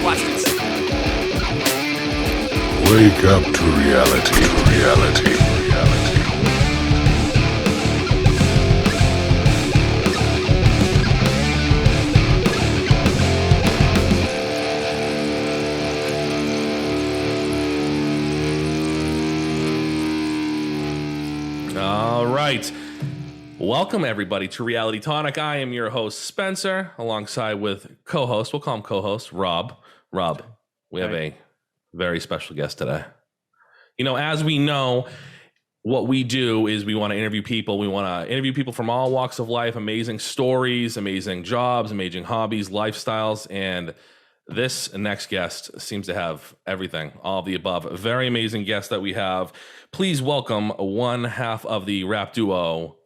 Watch this. Wake up to reality. All right. Welcome, everybody, to Reality Tonic. I am your host, Spencer, alongside with co-host, we'll call him co-host, Rob. Rob, we have a very special guest today. You know, as we know, what we do is we want to interview people. We want to interview people from all walks of life, amazing stories, amazing jobs, amazing hobbies, lifestyles, and this next guest seems to have everything, all of the above. A very amazing guest that we have. Please welcome one half of the rap duo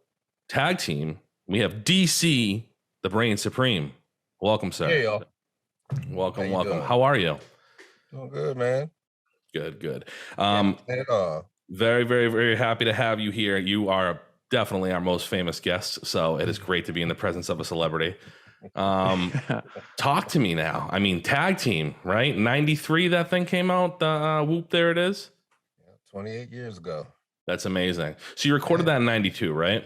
tag team. We have DC, the Brain Supreme. Welcome, sir. Hey, y'all. Welcome. Doing? How are you? Doing good, man. Good. Very, very, very happy to have you here. You are definitely our most famous guest, so it is great to be in the presence of a celebrity. Talk to me now. I mean, tag team, right? 93, that thing came out, the Whoop There It Is? 28 years ago. That's amazing. So you recorded that in 92, right?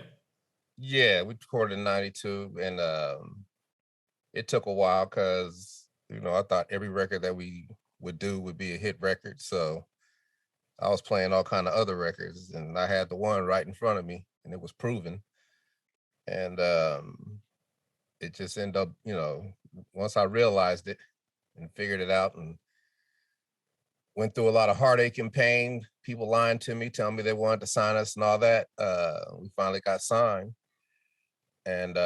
Yeah, we recorded in 92, and it took a while because, you know, I thought every record that we would do would be a hit record. So I was playing all kind of other records, and I had the one right in front of me, and it was proven. And it just ended up, you know, once I realized it and figured it out and went through a lot of heartache and pain, people lying to me, telling me they wanted to sign us and all that. We finally got signed. And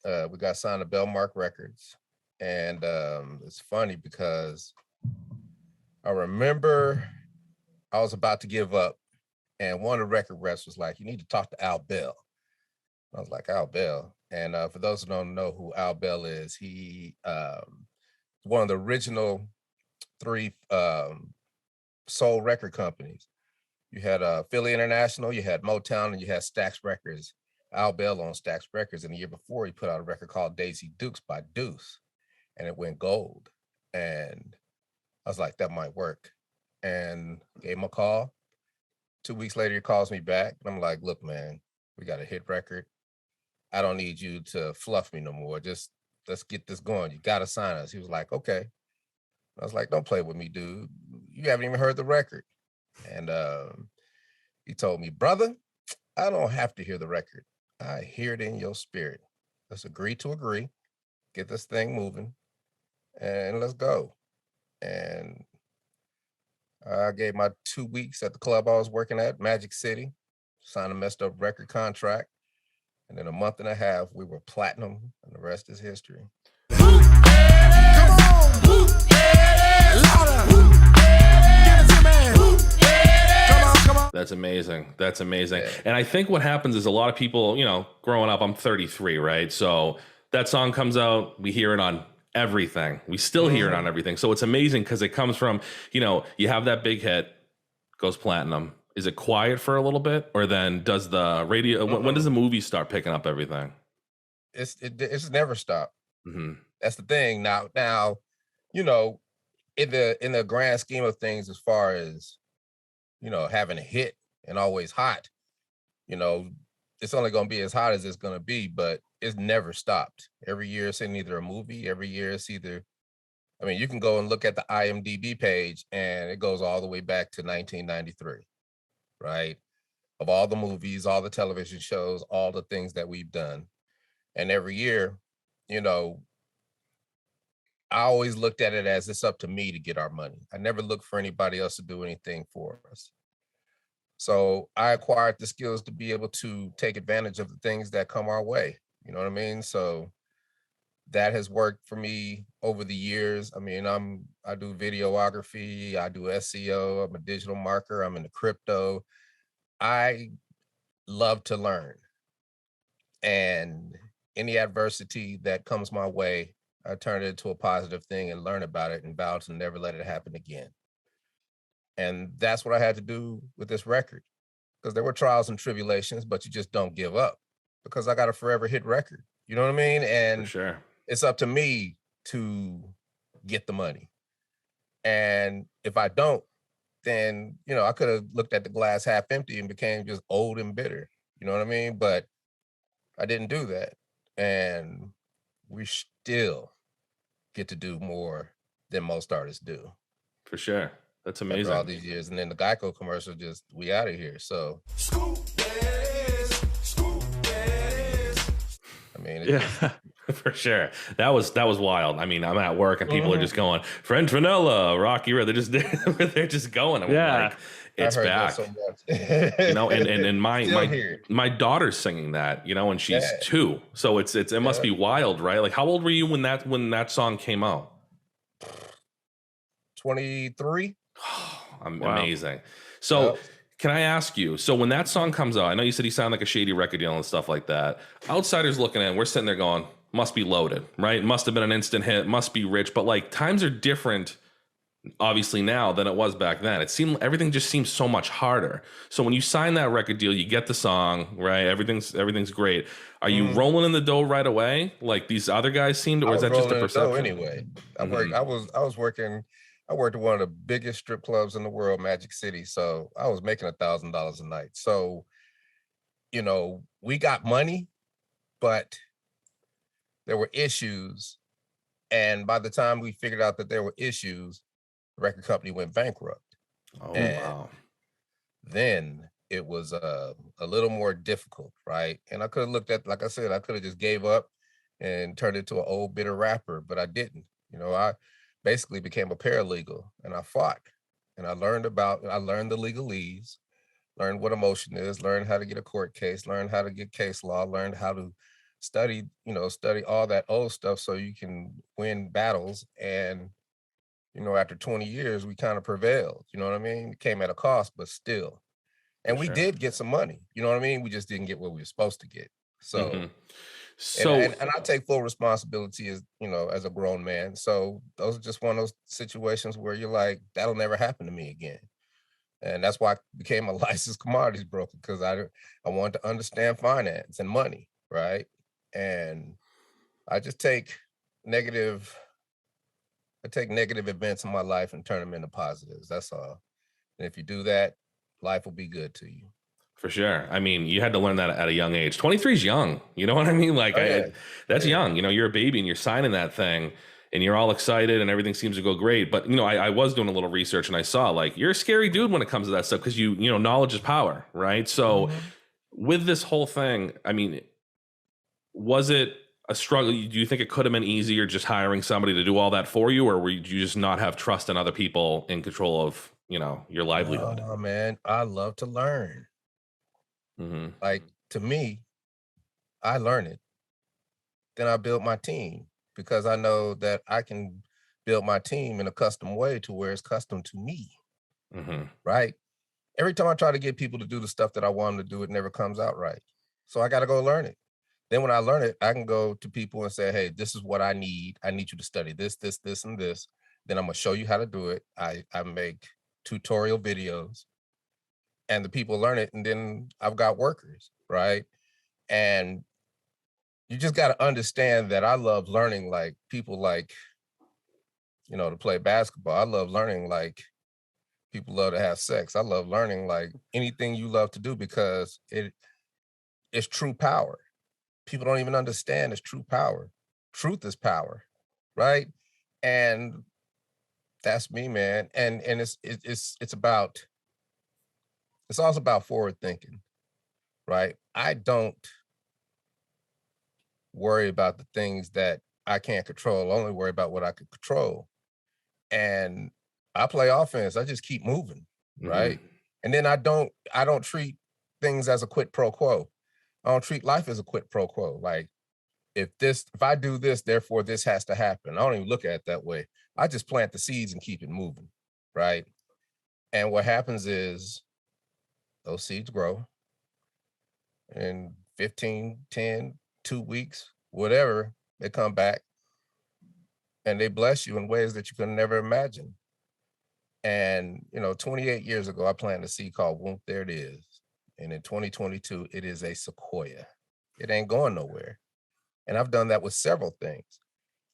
we got signed to Bellmark Records. And it's funny because I remember I was about to give up, and one of the record reps was like, "You need to talk to Al Bell." I was like, "Al Bell." And for those who don't know who Al Bell is, he one of the original 3 soul record companies. You had Philly International, you had Motown, and you had Stax Records. Al Bell on Stax Records, and the year before he put out a record called Daisy Dukes by Deuce, and it went gold. And I was like, that might work. And gave him a call. 2 weeks later, he calls me back, and I'm like, look, man, we got a hit record. I don't need you to fluff me no more. Just let's get this going. You got to sign us. He was like, okay. I was like, don't play with me, dude. You haven't even heard the record. And he told me, brother, I don't have to hear the record. I hear it in your spirit. Let's agree to agree, get this thing moving, and let's go. And I gave my 2 weeks at the club I was working at, Magic City, signed a messed up record contract. And in a month and a half, we were platinum, and the rest is history. That's amazing. That's amazing. Yeah. And I think what happens is a lot of people, you know, growing up, I'm 33, right? So that song comes out, we hear it on everything. We still hear it on everything. So it's amazing because it comes from, you know, you have that big hit, goes platinum. Is it quiet for a little bit? Or then does the radio, when does the movie start picking up everything? It's never stopped. Mm-hmm. That's the thing. Now, you know, in the grand scheme of things, as far as, you know, having a hit and always hot, you know, it's only going to be as hot as it's going to be, but it's never stopped. Every year it's in either a movie, every year it's either, I mean, you can go and look at the IMDb page and it goes all the way back to 1993, right? Of all the movies, all the television shows, all the things that we've done. And every year, you know, I always looked at it as it's up to me to get our money. I never looked for anybody else to do anything for us. So I acquired the skills to be able to take advantage of the things that come our way. You know what I mean? So that has worked for me over the years. I mean, I do videography, I do SEO, I'm a digital marketer, I'm into crypto. I love to learn. And any adversity that comes my way, I turn it into a positive thing and learn about it and vow to never let it happen again. And that's what I had to do with this record, because there were trials and tribulations, but you just don't give up, because I got a forever hit record. You know what I mean? And For sure. it's up to me to get the money. And if I don't, then, you know, I could have looked at the glass half empty and became just old and bitter. You know what I mean? But I didn't do that. And we still get to do more than most artists do For sure. That's after all amazing. these years. And then the Geico commercial, just we out of here. So I mean, Yeah, for sure. That was wild. I mean, I'm at work and people are just going French vanilla, Rocky Red. They're just they're just going. I'm like, it's I've heard back. that so much. You know, and Still hear it. my daughter's singing that, you know, and she's Yeah. 2. So it must be wild, right? Like, how old were you when that song came out? 23. Amazing. So can I ask you, so when that song comes out, I know you said he sounded like a shady record deal and stuff like that. Outsiders looking in, we're sitting there going, must be loaded, right? Must have been an instant hit, must be rich. But like, times are different, obviously, now than it was back then. Everything just seems so much harder. So when you sign that record deal, you get the song, right? Everything's great. Are you rolling in the dough right away, like these other guys seemed, or is that just a perception? Anyway, I worked at one of the biggest strip clubs in the world, Magic City. So I was making $1,000 a night. So, you know, we got money, but there were issues. And by the time we figured out that there were issues, the record company went bankrupt. Oh, And wow. then it was a little more difficult, right? And I could have looked at, like I said, I could have just gave up and turned into an old bitter rapper, but I didn't. You know, I basically became a paralegal and I fought and I learned the legalese, learned what emotion is, learned how to get a court case, learned how to get case law, learned how to study all that old stuff so you can win battles. And, you know, after 20 years, we kind of prevailed, you know what I mean? It came at a cost, but still. And we did get some money, you know what I mean? We just didn't get what we were supposed to get. So So and I take full responsibility as, you know, as a grown man. So those are just one of those situations where you're like, that'll never happen to me again. And that's why I became a licensed commodities broker, because I wanted to understand finance and money, right? And I just take negative events in my life and turn them into positives. That's all. And if you do that, life will be good to you. For sure. I mean, you had to learn that at a young age. 23 is young. You know what I mean? Like, that's young. You know, you're a baby and you're signing that thing and you're all excited and everything seems to go great. But, you know, I was doing a little research and I saw, like, you're a scary dude when it comes to that stuff because you know, knowledge is power, right? So with this whole thing, I mean, was it a struggle? Do you think it could have been easier just hiring somebody to do all that for you? Or did you just not have trust in other people in control of, you know, your livelihood? Oh, man, I love to learn. Like, to me, I learn it. Then I build my team because I know that I can build my team in a custom way to where it's custom to me. Right? Every time I try to get people to do the stuff that I want them to do, it never comes out right. So I got to go learn it. Then when I learn it, I can go to people and say, hey, this is what I need. I need you to study this, this, this, and this. Then I'm going to show you how to do it. I make tutorial videos and the people learn it. And then I've got workers, right? And you just got to understand that I love learning like people like, you know, to play basketball. I love learning like people love to have sex. I love learning like anything you love to do because it's true power. People don't even understand it's true power. Truth is power, right? And that's me, man. And it's also about forward thinking, right? I don't worry about the things that I can't control. I only worry about what I can control. And I play offense. I just keep moving, right? And then I don't treat things as a quid pro quo. I don't treat life as a quid pro quo. Like if I do this, therefore this has to happen. I don't even look at it that way. I just plant the seeds and keep it moving, right? And what happens is those seeds grow and 15, 10, 2 weeks, whatever, they come back and they bless you in ways that you could never imagine. And, you know, 28 years ago, I planted a seed called Whoomp There It Is. And in 2022, it is a sequoia. It ain't going nowhere. And I've done that with several things.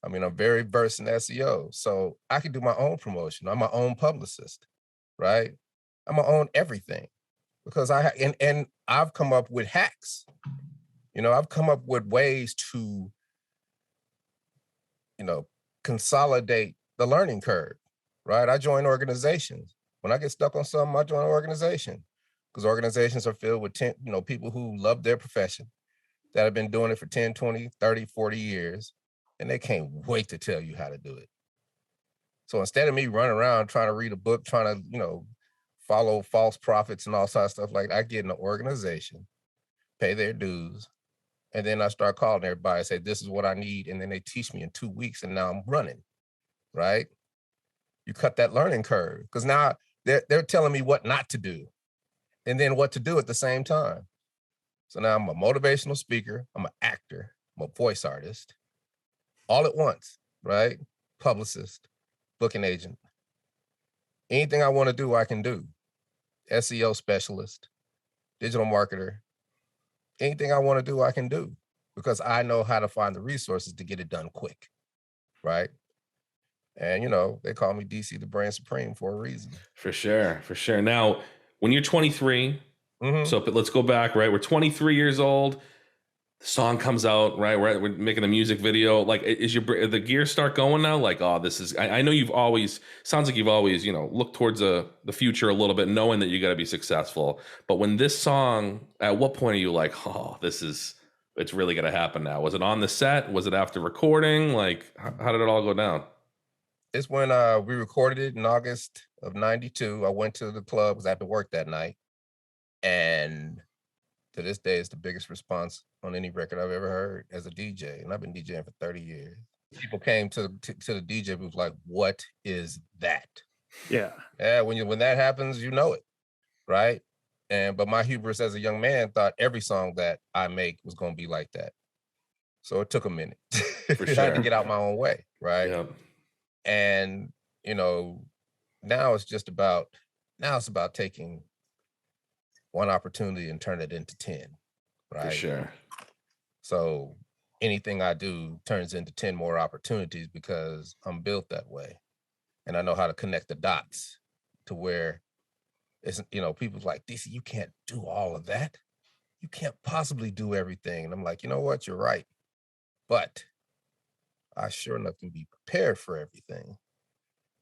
I mean, I'm very versed in SEO, so I can do my own promotion. I'm my own publicist, right? I'm my own everything because and I've come up with hacks. I've come up with ways to, consolidate the learning curve, right? I join organizations. When I get stuck on something, I join an organization because organizations are filled with people who love their profession that have been doing it for 10, 20, 30, 40 years, and they can't wait to tell you how to do it. So instead of me running around trying to read a book, trying to, follow false prophets and all sorts of stuff like that, I get in an organization, pay their dues, and then I start calling everybody and say, this is what I need. And then they teach me in 2 weeks and now I'm running, right? You cut that learning curve because now they're telling me what not to do and then what to do at the same time. So now I'm a motivational speaker, I'm an actor, I'm a voice artist, all at once, right? Publicist, booking agent. Anything I want to do, I can do. SEO specialist, digital marketer. Anything I want to do, I can do because I know how to find the resources to get it done quick, right? And, they call me DC, the brand supreme, for a reason. For sure. For sure. Now, when you're 23, Mhm. so let's go back, right? We're 23 years old. The song comes out, right? We're making a music video. Like, is the gears start going now? Like, oh, this is, I know sounds like you've always, looked towards the future a little bit, knowing that you got to be successful. But when this song, at what point are you like, oh, it's really going to happen now? Was it on the set? Was it after recording? Like, how did it all go down? It's when we recorded it in August of 92. I went to the club because I had to work that night. And to this day, it's the biggest response on any record I've ever heard as a DJ. And I've been DJing for 30 years. People came to the DJ booth like, what is that? Yeah. Yeah, when that happens, you know it, right? But my hubris as a young man thought every song that I make was going to be like that. So it took a minute. For I sure. had to get out my own way, right? Yeah. And, now it's about taking one opportunity and turn it into 10, right? For sure. So anything I do turns into 10 more opportunities because I'm built that way. And I know how to connect the dots to where it's, people's like, DC, you can't do all of that. You can't possibly do everything. And I'm like, you know what? You're right. But I sure enough can be prepared for everything.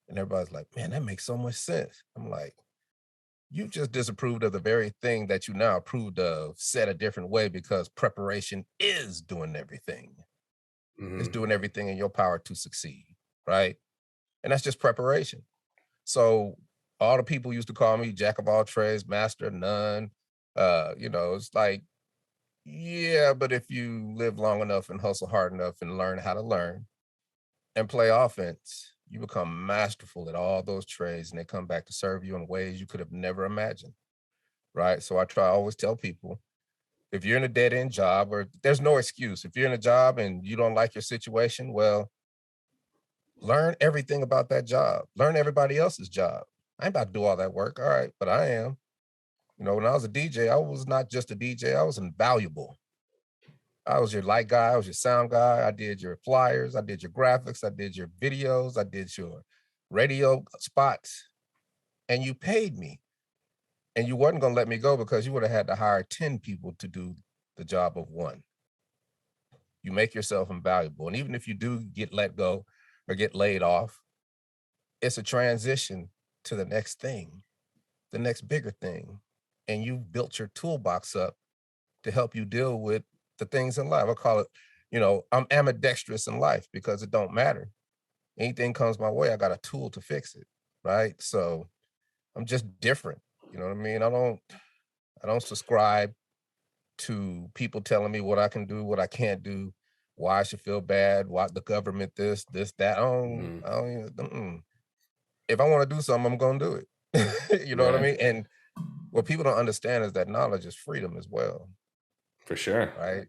And everybody's like, man, that makes so much sense. I'm like, you just disapproved of the very thing that you now approved of, said a different way, because preparation is doing everything. Mm-hmm. It's doing everything in your power to succeed, right? And that's just preparation. So all the people used to call me jack of all trades, master of none. It's like, yeah, but if you live long enough and hustle hard enough and learn how to learn and play offense, you become masterful at all those trades and they come back to serve you in ways you could have never imagined, right? So I always tell people, if you're in a dead-end job, or there's no excuse. If you're in a job and you don't like your situation, well, learn everything about that job. Learn everybody else's job. I ain't about to do all that work, all right, but I am. When I was a DJ, I was not just a DJ, I was invaluable. I was your light guy, I was your sound guy, I did your flyers, I did your graphics, I did your videos, I did your radio spots, and you paid me. And you wasn't gonna let me go because you would have had to hire 10 people to do the job of one. You make yourself invaluable. And even if you do get let go or get laid off, it's a transition to the next thing, the next bigger thing. And you've built your toolbox up to help you deal with the things in life. I call it, I'm ambidextrous in life because it don't matter. Anything comes my way, I got a tool to fix it, right? So I'm just different. You know what I mean? I don't subscribe to people telling me what I can do, what I can't do, why I should feel bad, why the government this, that. I don't even, if I want to do something, I'm going to do it. You know what I mean? And what people don't understand is that knowledge is freedom as well. For sure. Right?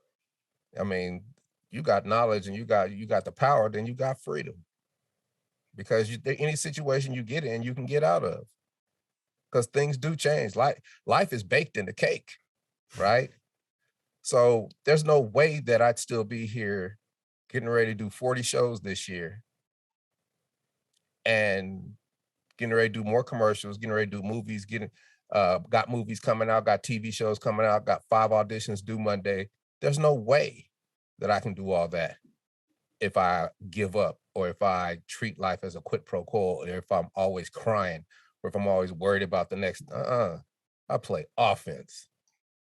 I mean, you got knowledge and you got the power, then you got freedom. Because any situation you get in, you can get out of. Because things do change. Life is baked in the cake, right? So there's no way that I'd still be here getting ready to do 40 shows this year, and getting ready to do more commercials, getting ready to do movies, got movies coming out, got TV shows coming out, got 5 auditions due Monday. There's no way that I can do all that if I give up, or if I treat life as a quid pro quo, or if I'm always crying, or if I'm always worried about the next. I play offense.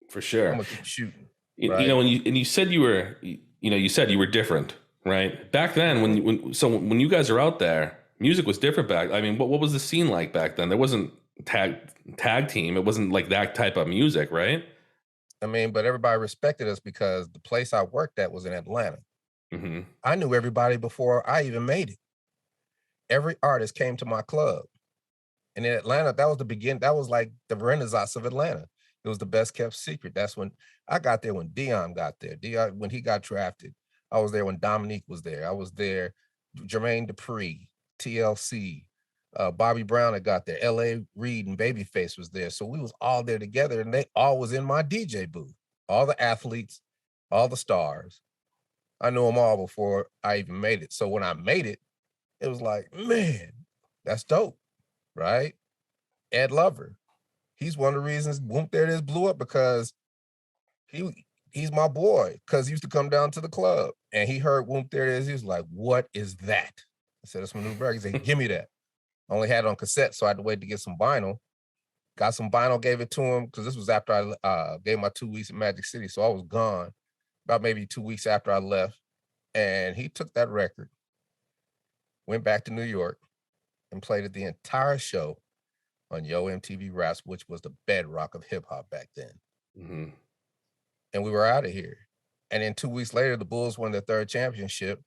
For sure. I'm gonna keep shooting. You Right? know, when you said you were, you said you were different, right? Back then, when you guys are out there, music was different back. I mean, what was the scene like back then? There wasn't tag team. It wasn't like that type of music, right? I mean, but everybody respected us because the place I worked at was in Atlanta. Mm-hmm. I knew everybody before I even made it. Every artist came to my club. And in Atlanta, that was the beginning. That was like the renaissance of Atlanta. It was the best kept secret. That's when I got there, when Dion got there. Dion, when he got drafted, I was there when Dominique was there. I was there, Jermaine Dupri, TLC, Bobby Brown had got there. L.A. Reid and Babyface was there. So we was all there together, and they all was in my DJ booth. All the athletes, all the stars. I knew them all before I even made it. So when I made it, it was like, man, that's dope, right? Ed Lover, he's one of the reasons Whoomp There It Is blew up, because he's my boy, because he used to come down to the club and he heard Whoomp There It Is. He was like, what is that? I said, it's my new record. He said, give me that. I only had it on cassette, so I had to wait to get some vinyl. Got some vinyl, gave it to him, because this was after I gave my 2 weeks in Magic City. So I was gone about maybe 2 weeks after I left. And he took that record, went back to New York, and played it the entire show on Yo MTV Raps, which was the bedrock of hip hop back then. Mm-hmm. And we were out of here. And then 2 weeks later, the Bulls won their 3rd championship.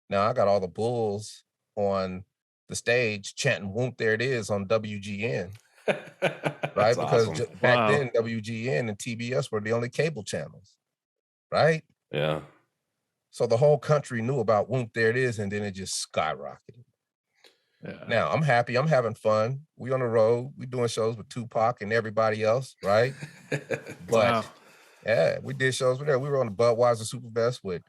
Now I got all the Bulls on the stage chanting Whoomp There It Is on WGN. Right? Because awesome. back then, WGN and TBS were the only cable channels. Right? Yeah. So the whole country knew about Whoomp There It Is, and then it just skyrocketed. Yeah. Now I'm happy. I'm having fun. We on the road. We doing shows with Tupac and everybody else, right? But yeah, we did shows with there. We were on the Budweiser Superfest with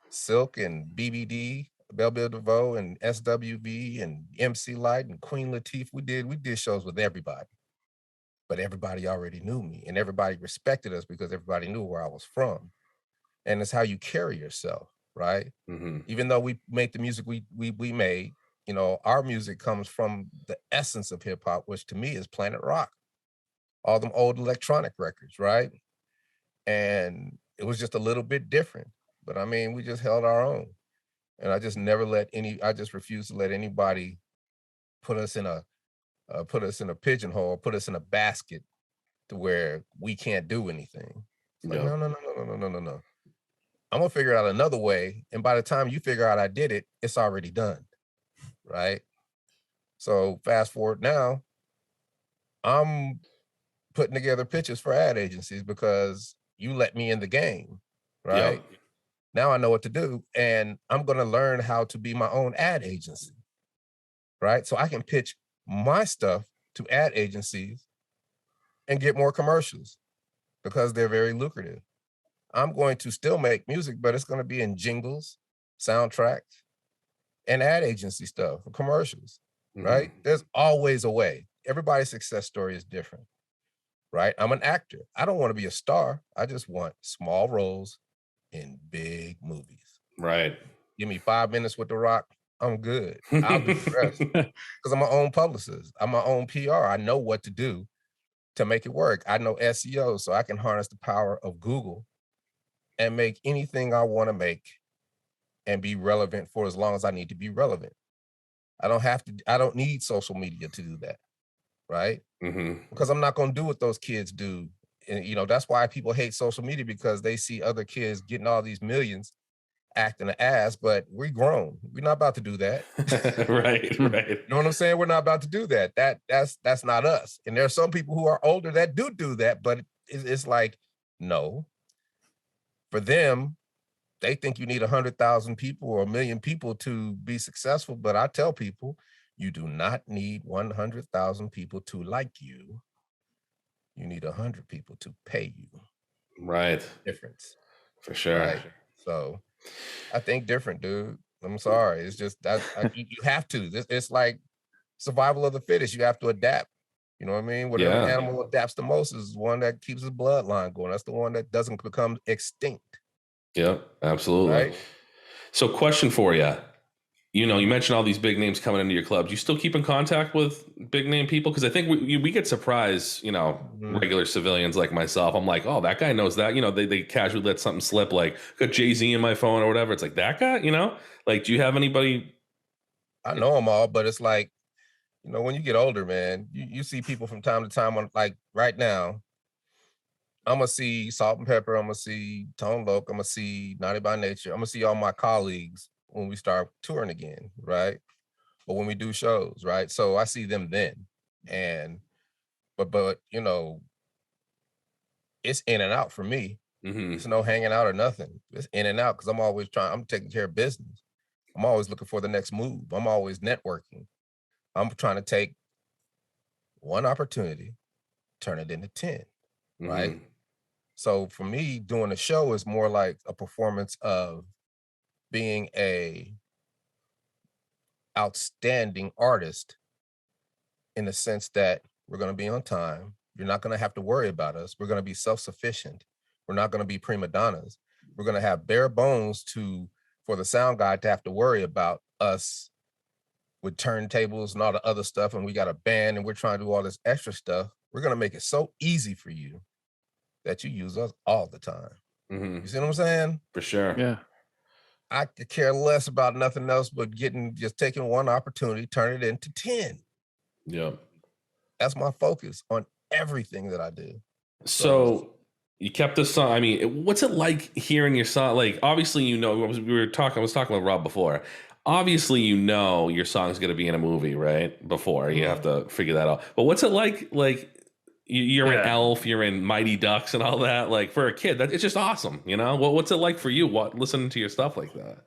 Silk and BBD, Belle Biv DeVoe and SWV and MC Light and Queen Latifah. We did shows with everybody. But everybody already knew me, and everybody respected us because everybody knew where I was from. And it's how you carry yourself, right? Mm-hmm. Even though we make the music we made, you know, our music comes from the essence of hip hop, which to me is Planet Rock, all them old electronic records, right? And it was just a little bit different, but I mean, we just held our own. And I just refused to let anybody put us in a pigeonhole, put us in a basket to where we can't do anything. It's like, no. I'm gonna figure out another way. And by the time you figure out I did it, it's already done. Right? So fast forward now, I'm putting together pitches for ad agencies because you let me in the game. Right? Yep. Now I know what to do, and I'm gonna learn how to be my own ad agency. Right? So I can pitch my stuff to ad agencies and get more commercials because they're very lucrative. I'm going to still make music, but it's going to be in jingles, soundtracks, and ad agency stuff, commercials, right? Mm-hmm. There's always a way. Everybody's success story is different, right? I'm an actor. I don't want to be a star. I just want small roles in big movies. Right. Give me 5 minutes with The Rock. I'm good. I'll do the rest because I'm my own publicist. I'm my own PR. I know what to do to make it work. I know SEO, so I can harness the power of Google and make anything I want to make and be relevant for as long as I need to be relevant. I don't need social media to do that, right? Mm-hmm. Because I'm not going to do what those kids do. And, you know, that's why people hate social media, because they see other kids getting all these millions acting an ass, but we're grown. We're not about to do that. Right. You know what I'm saying? We're not about to do that. That's not us. And there are some people who are older that do that, but it's like, no. For them, they think you need 100,000 people or 1 million people to be successful. But I tell people, you do not need 100,000 people to like you. You need 100 people to pay you. Right. Difference. For sure. Right? So I think different, dude. I'm sorry. It's just that you have to. It's like survival of the fittest. You have to adapt. You know what I mean? Whatever Yeah. animal adapts the most is one that keeps its bloodline going. That's the one that doesn't become extinct, Yep, absolutely. right? So, question for you. You mentioned all these big names coming into your clubs. You still keep in contact with big name people? Because I think we get surprised, Mhm. regular civilians like myself. I'm like, oh, that guy knows that. They casually let something slip, like, got Jay-Z in my phone or whatever. It's like, that guy, Like, do you have anybody? I know them all, but it's like, when you get older, man, you see people from time to time on like right now. I'm gonna see Salt and Pepper. I'm gonna see Tone Loc. I'm gonna see Naughty by Nature. I'm gonna see all my colleagues when we start touring again, right? Or when we do shows, right? So I see them then, and but it's in and out for me. Mm-hmm. It's no hanging out or nothing. It's in and out because I'm always trying. I'm taking care of business. I'm always looking for the next move. I'm always networking. I'm trying to take one opportunity, turn it into 10, right? Mm-hmm. So for me, doing a show is more like a performance of being a outstanding artist in the sense that we're going to be on time. You're not going to have to worry about us. We're going to be self-sufficient. We're not going to be prima donnas. We're going to have bare bones for the sound guy to have to worry about us with turntables and all the other stuff. And we got a band and we're trying to do all this extra stuff. We're going to make it so easy for you that you use us all the time. Mm-hmm. You see what I'm saying? For sure. Yeah. I could care less about nothing else but just taking one opportunity, turn it into 10. Yep. That's my focus on everything that I do. So you kept the song. I mean, what's it like hearing your song? Like, obviously, I was talking with Rob before. Obviously, your song's going to be in a movie, right? Before you have to figure that out. But what's it like? Like, you're in Elf, you're in Mighty Ducks, and all that. Like, for a kid, it's just awesome. What's it like for you? Listening to your stuff like that?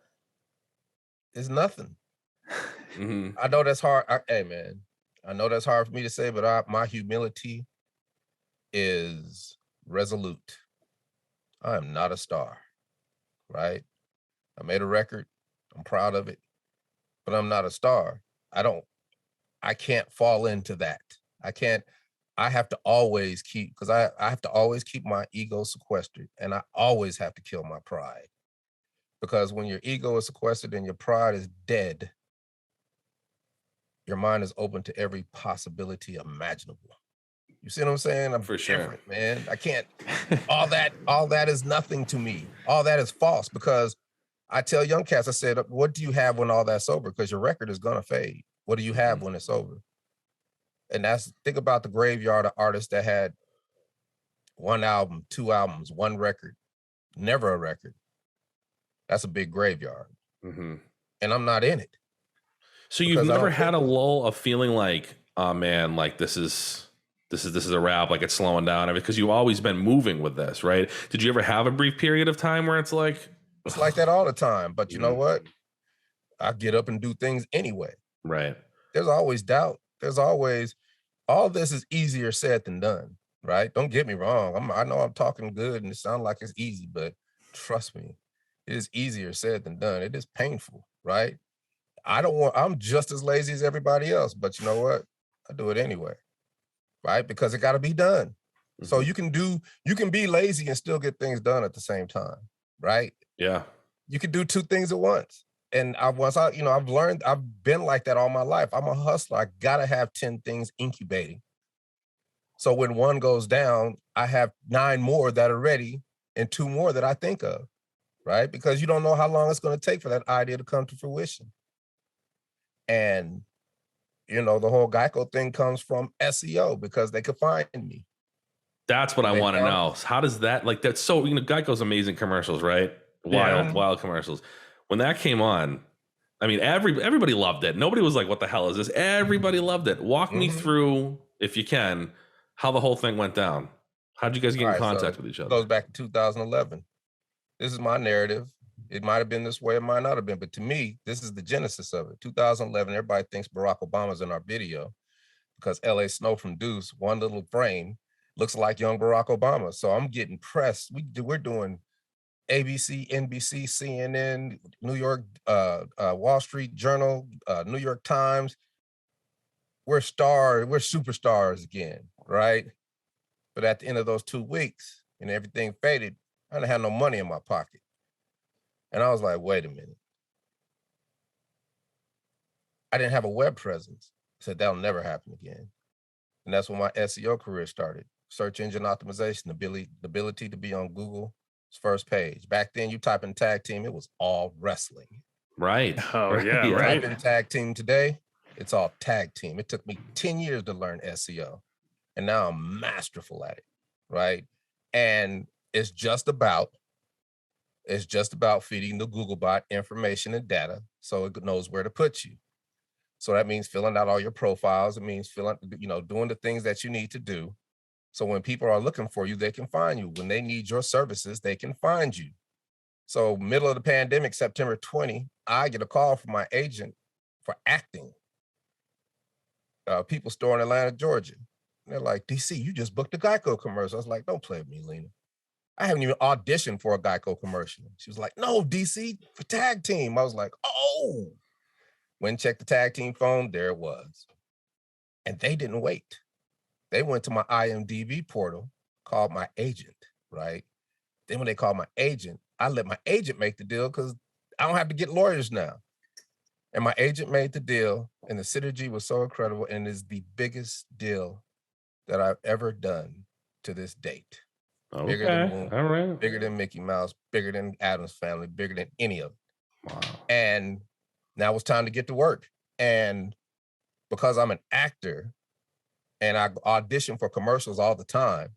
It's nothing. Mm-hmm. I know that's hard. Hey, man, I know that's hard for me to say, but my humility is resolute. I am not a star, right? I made a record. I'm proud of it, but I'm not a star. I can't fall into that. I have to always because I have to always keep my ego sequestered, and I always have to kill my pride. Because when your ego is sequestered and your pride is dead, your mind is open to every possibility imaginable. You see what I'm saying? I'm For sure. different, man. I can't. All that is nothing to me. All that is false because I tell young cats, I said, what do you have when all that's over? Because your record is gonna fade. What do you have when it's over? And think about the graveyard of artists that had one album, two albums, one record, never a record. That's a big graveyard. Mm-hmm. And I'm not in it. So you've never had a lull of feeling like, oh man, like this is a wrap, like it's slowing down, because you've always been moving with this, right? Did you ever have a brief period of time where it's like that all the time? But you know what? I get up and do things anyway. Right. There's always doubt. There's always all this is easier said than done, right? Don't get me wrong. I know I'm talking good and it sounds like it's easy, but trust me, it is easier said than done. It is painful, right? I'm just as lazy as everybody else, but you know what? I do it anyway, right? Because it got to be done. Mm-hmm. So you can be lazy and still get things done at the same time, right? Yeah. You can do two things at once. And I've been like that all my life. I'm a hustler. I gotta have 10 things incubating. So when one goes down, I have 9 more that are ready and 2 more that I think of, right? Because you don't know how long it's going to take for that idea to come to fruition. And, the whole Geico thing comes from SEO because they could find me. That's what I want to know. How does that, like, that's so, Geico's amazing commercials, right? Wild commercials. When that came on, I mean, everybody loved it. Nobody was like, what the hell is this? Everybody loved it. Walk me through, if you can, how the whole thing went down. How did you guys get in contact with each other? It goes back to 2011. This is my narrative. It might have been this way, it might not have been, but to me, this is the genesis of it. 2011, everybody thinks Barack Obama's in our video because LA Snow from Deuce, one little frame, looks like young Barack Obama. So I'm getting pressed. We're doing ABC, NBC, CNN, New York, Wall Street Journal, New York Times. We're superstars again, right? But at the end of those 2 weeks and everything faded, I didn't have no money in my pocket. And I was like, wait a minute. I didn't have a web presence. I said, that'll never happen again. And that's when my SEO career started. Search engine optimization, the ability to be on Google's first page. Back then, you type in tag team, it was all wrestling. Right. Oh, yeah, right. Type in tag team today, it's all tag team. It took me 10 years to learn SEO. And now I'm masterful at it, right? And it's just about feeding the Googlebot information and data so it knows where to put you. So that means filling out all your profiles. It means doing the things that you need to do. So when people are looking for you, they can find you. When they need your services, they can find you. So middle of the pandemic, September 20, I get a call from my agent for acting. People store in Atlanta, Georgia. And they're like, DC, you just booked a Geico commercial. I was like, don't play with me, Lena. I haven't even auditioned for a Geico commercial. She was like, no, DC, for tag team. I was like, oh. Went and checked the tag team phone, there it was. And they didn't wait. They went to my IMDb portal, called my agent, right? Then when they called my agent, I let my agent make the deal because I don't have to get lawyers now. And my agent made the deal, and the synergy was so incredible, and is the biggest deal that I've ever done to this date. Okay. Bigger than Whoomp, all right. bigger than Mickey Mouse, bigger than Addams Family, bigger than any of them. Wow. And now it's time to get to work. And because I'm an actor and I audition for commercials all the time,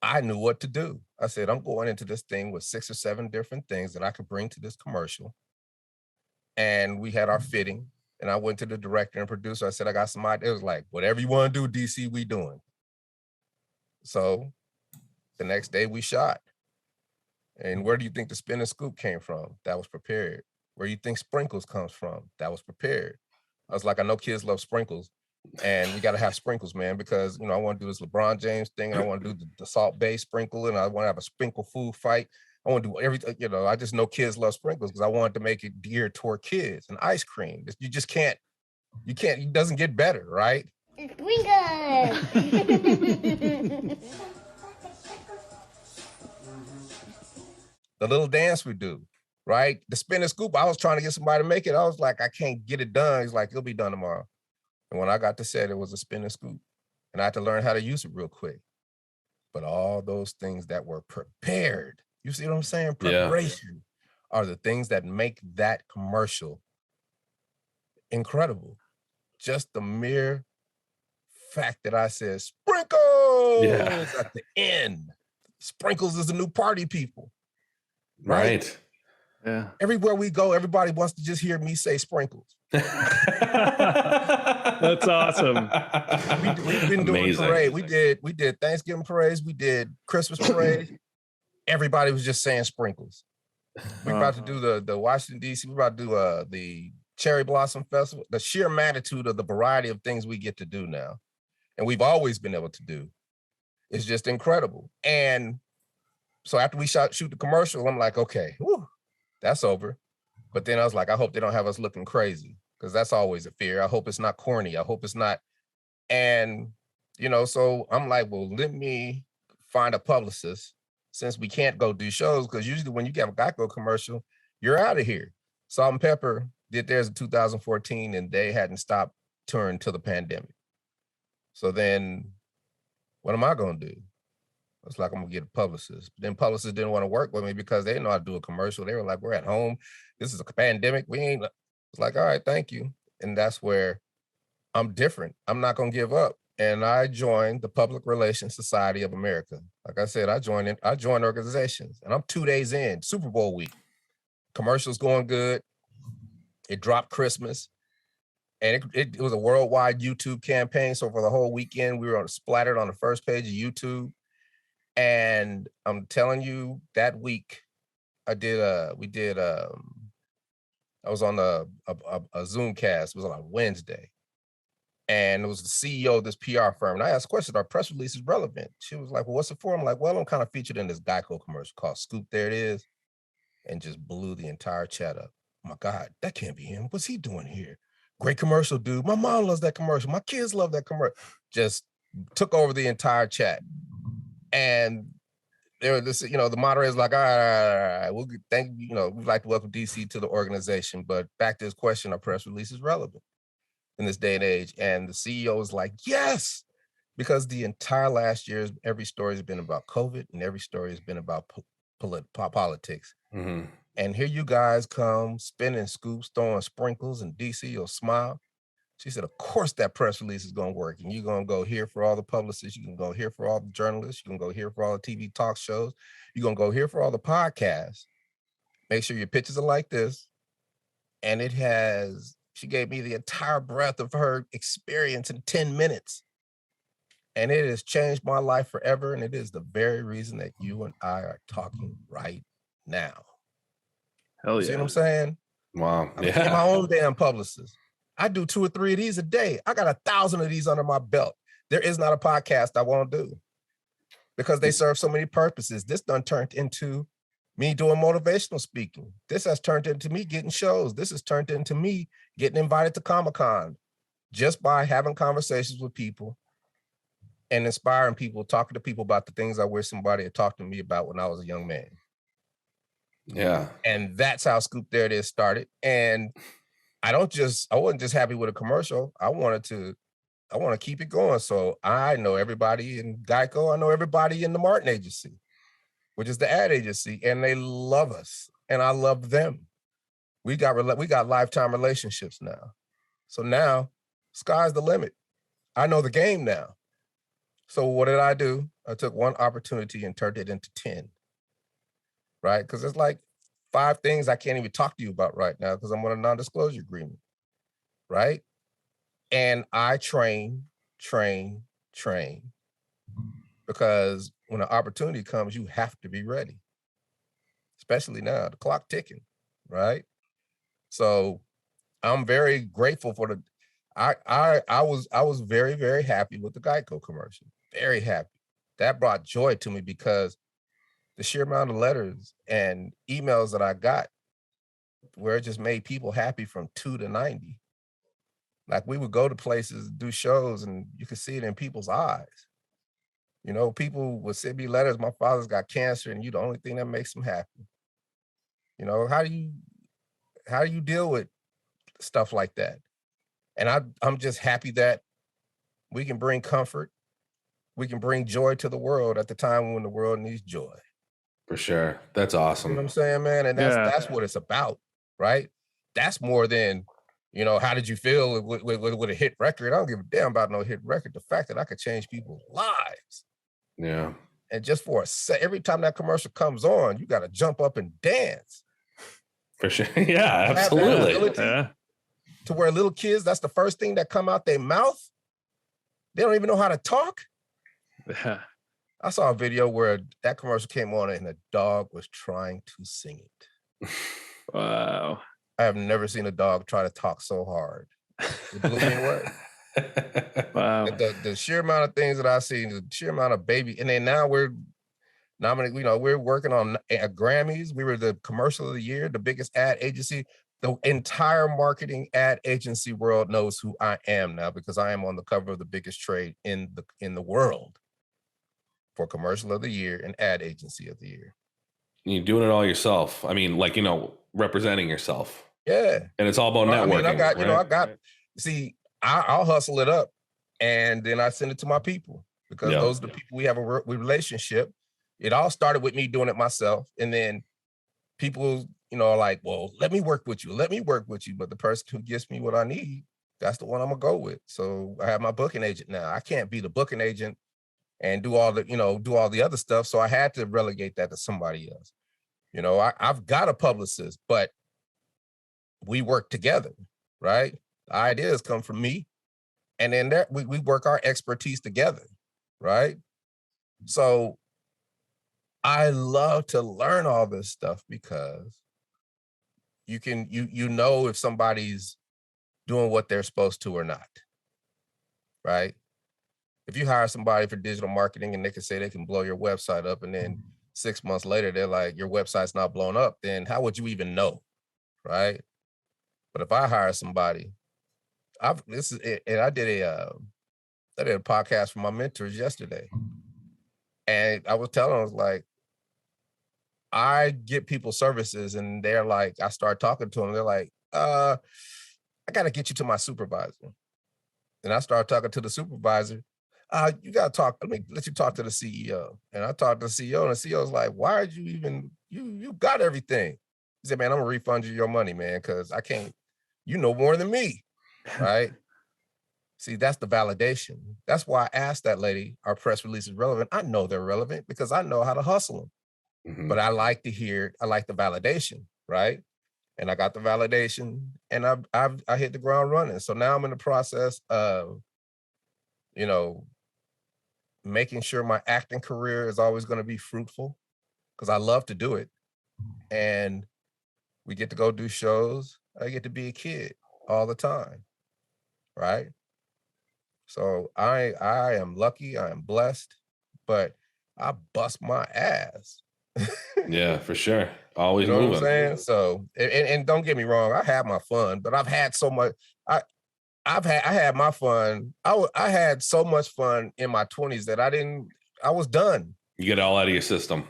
I knew what to do. I said, I'm going into this thing with 6 or 7 different things that I could bring to this commercial. And we had our fitting, and I went to the director and producer. I said, I got some ideas. It was like, whatever you want to do, DC, we doing. So the next day we shot. And where do you think the spin and scoop came from? That was prepared. Where you think sprinkles comes from? That was prepared. I was like, I know kids love sprinkles, and we got to have sprinkles, man, because, I want to do this LeBron James thing, and I want to do the salt-based sprinkle, and I want to have a sprinkle food fight. I want to do everything, I just know kids love sprinkles because I wanted to make it geared toward kids. And ice cream, you just can't, it doesn't get better, right? Sprinkles! The little dance we do, right? The spin and scoop, I was trying to get somebody to make it. I was like, I can't get it done. He's like, it'll be done tomorrow. And when I got to set, it was a spin and scoop. And I had to learn how to use it real quick. But all those things that were prepared, you see what I'm saying? Preparation are the things that make that commercial incredible. Just the mere fact that I said, sprinkles at the end. Sprinkles is the new party people. Right. Yeah. Everywhere we go, everybody wants to just hear me say sprinkles. That's awesome. We've been doing parade. We did Thanksgiving parades. We did Christmas parades. Everybody was just saying sprinkles. We're about to do the Washington, D.C. We're about to do the Cherry Blossom Festival. The sheer magnitude of the variety of things we get to do now, and we've always been able to do, is just incredible. And so after we shoot the commercial, I'm like, okay, whew, that's over. But then I was like, I hope they don't have us looking crazy, because that's always a fear. I hope it's not corny. I hope it's not. And, so I'm like, well, let me find a publicist, since we can't go do shows, because usually when you get a Geico commercial, you're out of here. Salt and Pepper did theirs in 2014, and they hadn't stopped touring till the pandemic. So then what am I going to do? It's like, I'm going to get a publicist. But then publicists didn't want to work with me because they didn't know how to do a commercial. They were like, we're at home. This is a pandemic. We ain't. It's like, all right, thank you. And that's where I'm different. I'm not going to give up. And I joined the Public Relations Society of America. Like I said, I joined organizations, and I'm 2 days in, Super Bowl week. Commercials going good. It dropped Christmas. And it was a worldwide YouTube campaign. So for the whole weekend, we were splattered on the first page of YouTube. And I'm telling you, that week I was on a Zoom cast. It was on a Wednesday. And it was the CEO of this PR firm. And I asked questions, are press releases relevant? She was like, well, what's it for? I'm like, well, I'm kind of featured in this Geico commercial called Scoop There It Is, and just blew the entire chat up. Oh my God, that can't be him. What's he doing here? Great commercial, dude. My mom loves that commercial. My kids love that commercial. Just took over the entire chat. And there was this, the moderator's like, all right. We'll thank you. We'd like to welcome DC to the organization. But back to this question, are press releases relevant in this day and age? And the CEO is like, yes, because the entire last year, every story has been about COVID and every story has been about politics. Mm-hmm. And here you guys come spinning scoops, throwing sprinkles, and DC will smile. She said, of course that press release is going to work. And you're going to go here for all the publicists. You can go here for all the journalists. You can go here for all the TV talk shows. You're going to go here for all the podcasts. Make sure your pictures are like this. And she gave me the entire breadth of her experience in 10 minutes. And it has changed my life forever. And it is the very reason that you and I are talking right now. Hell See yeah. what I'm saying? Wow. I became my own damn publicist. I do 2 or 3 of these a day. I got 1,000 of these under my belt. There is not a podcast I won't do because they serve so many purposes. This done turned into me doing motivational speaking. This has turned into me getting shows. This has turned into me getting invited to Comic-Con just by having conversations with people and inspiring people, talking to people about the things I wish somebody had talked to me about when I was a young man. Yeah. And that's how Scoop There It Is started. And I wasn't just happy with a commercial. I want to keep it going. So I know everybody in Geico. I know everybody in the Martin agency, which is the ad agency, and they love us, and I love them. We got lifetime relationships now. So now, sky's the limit. I know the game now. So what did I do? I took one opportunity and turned it into 10. Right? Because it's like 5 things I can't even talk to you about right now because I'm on a non-disclosure agreement, right? And I train, because when an opportunity comes, you have to be ready, especially now, the clock ticking, right? So I'm very grateful for I was very, very happy with the Geico commercial, very happy. That brought joy to me because the sheer amount of letters and emails that I got where it just made people happy from 2 to 90. Like we would go to places, do shows, and you could see it in people's eyes. People would send me letters, my father's got cancer, and you're the only thing that makes him happy. How do you deal with stuff like that? And I'm just happy that we can bring comfort, we can bring joy to the world at the time when the world needs joy. For sure. That's awesome. You know what I'm saying, man? And that's what it's about, right? That's more than, how did you feel with a hit record? I don't give a damn about no hit record. The fact that I could change people's lives. Yeah. And just for every time that commercial comes on, you got to jump up and dance. For sure. Yeah, absolutely. To where little kids, that's the first thing that come out their mouth. They don't even know how to talk. Yeah. I saw a video where that commercial came on and a dog was trying to sing it. Wow. I have never seen a dog try to talk so hard. It blew me away. Wow. The sheer amount of things that I've seen, the sheer amount of baby, and then now we're nominated, we're working on Grammys. We were the commercial of the year, the biggest ad agency. The entire marketing ad agency world knows who I am now because I am on the cover of the biggest trade in the world for commercial of the year and ad agency of the year. You're doing it all yourself. I mean, representing yourself. Yeah. And it's all about networking. I'll hustle it up and then I send it to my people because those are the people we have a relationship. It all started with me doing it myself. And then people, are like, well, let me work with you. But the person who gives me what I need, that's the one I'm gonna go with. So I have my booking agent now. I can't be the booking agent and do all the other stuff. So I had to relegate that to somebody else. I've got a publicist, but we work together, right? The ideas come from me. And then we work our expertise together, right? So I love to learn all this stuff because you if somebody's doing what they're supposed to or not. right? If you hire somebody for digital marketing and they can say they can blow your website up, and then 6 months later they're like, your website's not blown up, then how would you even know, right? But if I hire somebody, I did a podcast for my mentors yesterday, and I was telling them, I was like, I get people services, and they're like, I start talking to them, they're like, I got to get you to my supervisor. And I started talking to the supervisor. You got to talk. Let me let you talk to the CEO. And I talked to the CEO, and the CEO was like, why are you even, you got everything. He said, man, I'm going to refund you your money, man, because I can't, you know more than me, right? See, that's the validation. That's why I asked that lady, our press release is relevant. I know they're relevant because I know how to hustle them. But I like to hear, I like the validation, right? And I got the validation, and I hit the ground running. So now I'm in the process of, making sure my acting career is always going to be fruitful, because I love to do it. And we get to go do shows. I get to be a kid all the time, right? So I am lucky, I am blessed, but I bust my ass. Yeah, for sure. Always You know moving. what I'm saying? So, and don't get me wrong, I have my fun, but I've had so much. I had my fun. I had so much fun in my 20s that I was done. You get it all out of your system.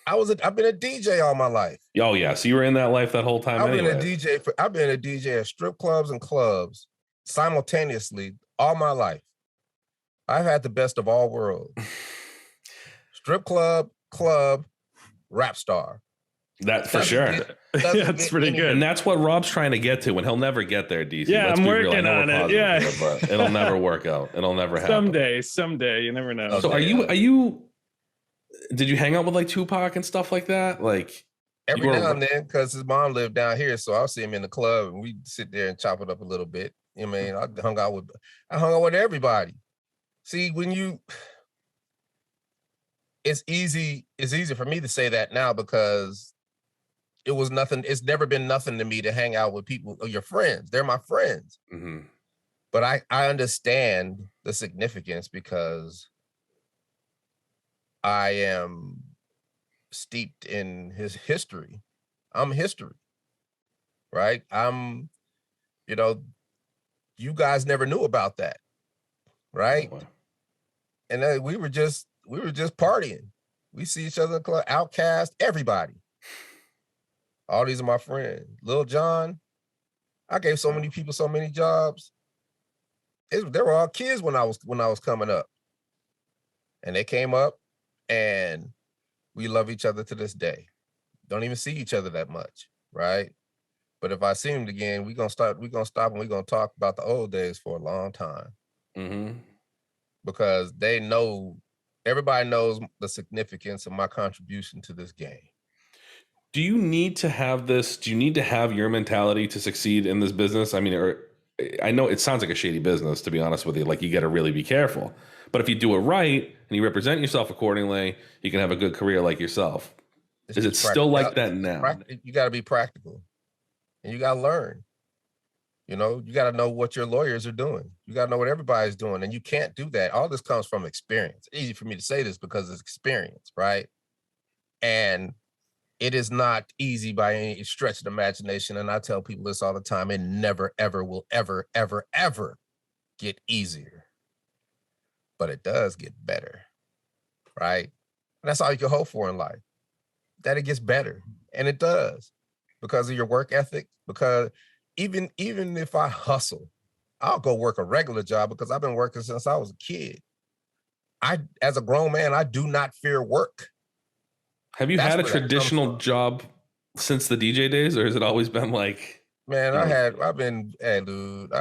I've been a DJ all my life. Oh yeah, so you were in that life that whole time. I've been a DJ at strip clubs and clubs simultaneously all my life. I've had the best of all worlds. Strip club, rap star. That for sure. That's pretty good. And that's what Rob's trying to get to, and he'll never get there, DC. Yeah, Let's I'm be real. working on it. Yeah. Here, but it'll never work out. It'll never happen. Someday, you never know. So are you did you hang out with like Tupac and stuff like that? Like every now and then, because his mom lived down here, so I'll see him in the club and we sit there and chop it up a little bit. You know what I mean? I hung out with everybody. See, it's easy for me to say that now because it was nothing. It's never been nothing to me to hang out with people, or your friends. They're my friends. Mm-hmm. But I understand the significance because I am steeped in his history. I'm history, right? You guys never knew about that, right? Oh, wow. And then we were just partying. We see each other in the club, Outcast, everybody. All these are my friends. Lil Jon, I gave so many people so many jobs. They were all kids when I was coming up. And they came up, and we love each other to this day. Don't even see each other that much, right? But if I see them again, we're gonna stop and we're gonna talk about the old days for a long time. Mm-hmm. Because everybody knows the significance of my contribution to this game. Do you need to have this? Do you need to have your mentality to succeed in this business? I mean, I know it sounds like a shady business, to be honest with you. Like, you got to really be careful. But if you do it right and you represent yourself accordingly, you can have a good career like yourself. Is it still like that now? You got to be practical, and you got to learn. You got to know what your lawyers are doing. You got to know what everybody's doing, and you can't do that. All this comes from experience. It's easy for me to say this because it's experience, right? And it is not easy by any stretch of the imagination. And I tell people this all the time. It never, ever will ever, ever, ever get easier. But it does get better, right? And that's all you can hope for in life, that it gets better. And it does, because of your work ethic. Because even if I hustle, I'll go work a regular job because I've been working since I was a kid. As a grown man, I do not fear work. Have you had a traditional job since the DJ days, or has it always been like? Man, I've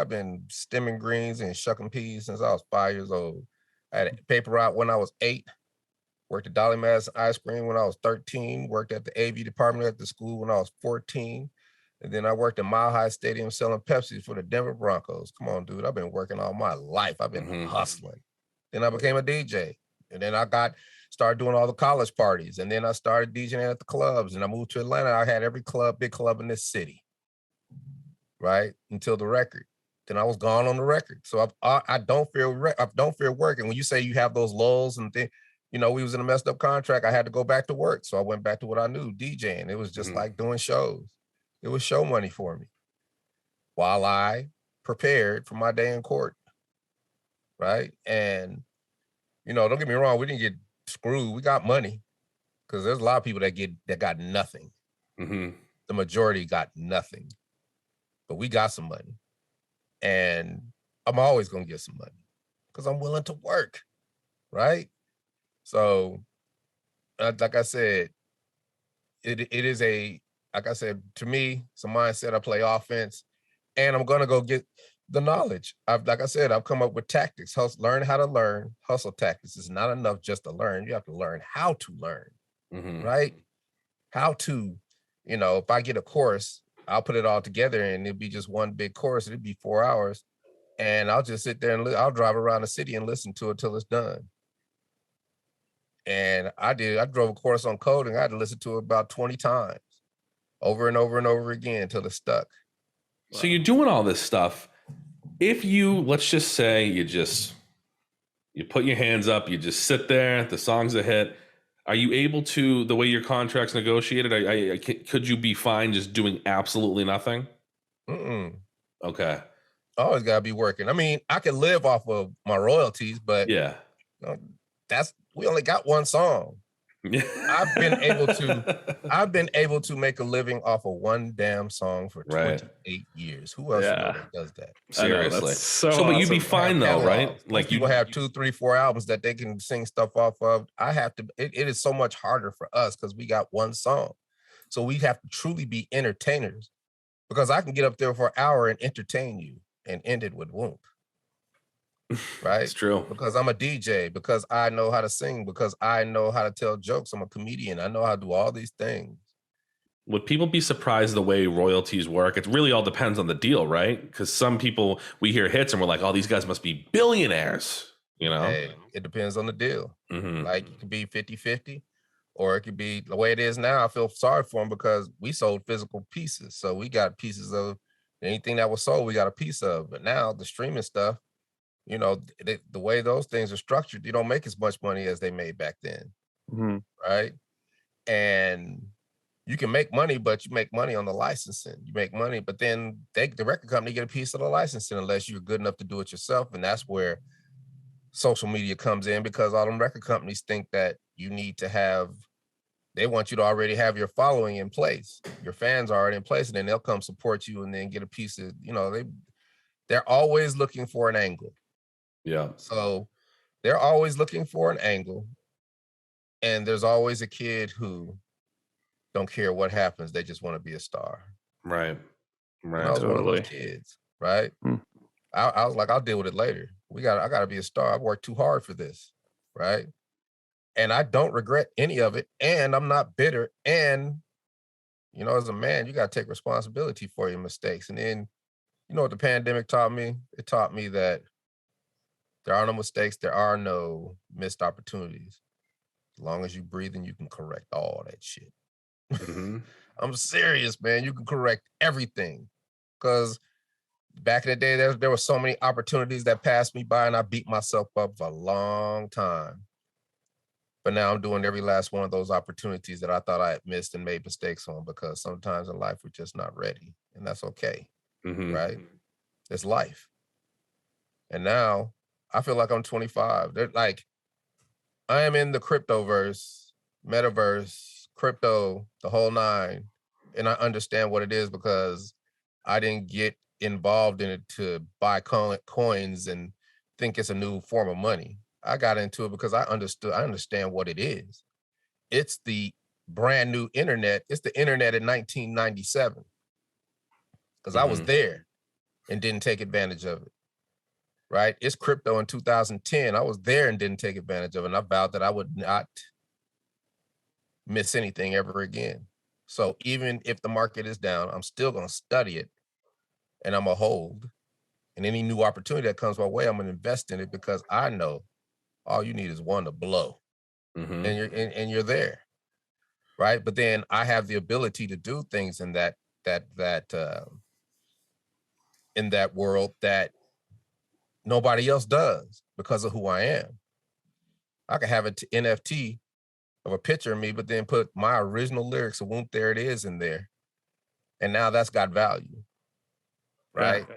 been stemming greens and shucking peas since I was 5 years old. I had a paper route when I was 8. Worked at Dolly Madison Ice Cream when I was 13. Worked at the AV department at the school when I was 14. And then I worked at Mile High Stadium selling Pepsi for the Denver Broncos. Come on, dude. I've been working all my life. I've been hustling. Then I became a DJ. And then I started doing all the college parties. And then I started DJing at the clubs. And I moved to Atlanta. I had every big club in this city, right? Until the record. then I was gone on the record. So I don't fear I don't fear work. And when you say you have those lulls and things, you know, we was in a messed up contract. I had to go back to work. So I went back to what I knew, DJing. It was just like doing shows. It was show money for me while I prepared for my day in court. Right. And, you know, don't get me wrong, we didn't get screwed. We got money because there's a lot of people that got nothing. The majority got nothing, but we got some money. And I'm always going to get some money because I'm willing to work. Right. So, like I said, it is like I said, to me, it's a mindset. I play offense and I'm going to go get the knowledge. Like I said, I've come up with tactics, learn how to learn, hustle tactics. It's not enough just to learn. You have to learn how to learn, right? How to, you know, if I get a course, I'll put it all together and it'll be just one big course. It'll be 4 hours and I'll just sit there and I'll drive around the city and listen to it till it's done. And I drove a course on coding. I had to listen to it about 20 times over and over and over again until it stuck. So you're doing all this stuff. If you, let's just say you put your hands up, you just sit there, the song's a hit. Are you able to, the way your contract's negotiated, could you be fine just doing absolutely nothing? Okay. I always got to be working. I mean, I can live off of my royalties, but yeah, you know, we only got one song. I've been able to make a living off of one damn song for 28 years. Who else you know that does that? Seriously. So but you'd be fine though, right? Like people have 2, 3, 4 albums that they can sing stuff off of. I have to, it is so much harder for us because we got one song. So we have to truly be entertainers because I can get up there for an hour and entertain you and end it with Whoomp. Right? It's true. Because I'm a DJ, because I know how to sing, because I know how to tell jokes. I'm a comedian. I know how to do all these things. Would people be surprised the way royalties work? It really all depends on the deal, right? Because some people, we hear hits and we're like, oh, these guys must be billionaires, you know? Hey, it depends on the deal. Like it could be 50-50 or it could be the way it is now. I feel sorry for them because we sold physical pieces. So we got pieces of anything that was sold, we got a piece of. But now the streaming stuff, you know, the way those things are structured, you don't make as much money as they made back then, right? And you can make money, but you make money on the licensing. You make money, but then the record company get a piece of the licensing unless you're good enough to do it yourself. And that's where social media comes in because all them record companies think that you need to they want you to already have your following in place. Your fans are already in place, and then they'll come support you and then get a piece of, you know, they're always looking for an angle. Yeah. So they're always looking for an angle. And there's always a kid who don't care what happens. They just want to be a star. Right. And I was one of those kids, right? I was like, I'll deal with it later. I got to be a star. I've worked too hard for this, right? And I don't regret any of it. And I'm not bitter. And, you know, as a man, you got to take responsibility for your mistakes. And then, you know what the pandemic taught me? It taught me that there are no mistakes. There are no missed opportunities. As long as you breathe and you can correct all that shit. I'm serious, man. You can correct everything. Because back in the day, there were so many opportunities that passed me by and I beat myself up for a long time. But now I'm doing every last one of those opportunities that I thought I had missed and made mistakes on because sometimes in life we're just not ready. And that's okay, right? It's life. And now I feel like I'm 25. They're like, I am in the cryptoverse, metaverse, crypto, the whole nine. And I understand what it is because I didn't get involved in it to buy coins and think it's a new form of money. I got into it because I understand what it is. It's the brand new internet. It's the internet in 1997. Because I was there and didn't take advantage of it. Right? It's crypto in 2010. I was there and didn't take advantage of it. And I vowed that I would not miss anything ever again. So even if the market is down, I'm still going to study it and I'm going to hold. And any new opportunity that comes my way, I'm going to invest in it because I know all you need is one to blow. And you're there. Right? But then I have the ability to do things in that in that world that nobody else does because of who I am. I could have an NFT of a picture of me, but then put my original lyrics of Whoomp There It Is in there. And now that's got value, right? Yeah.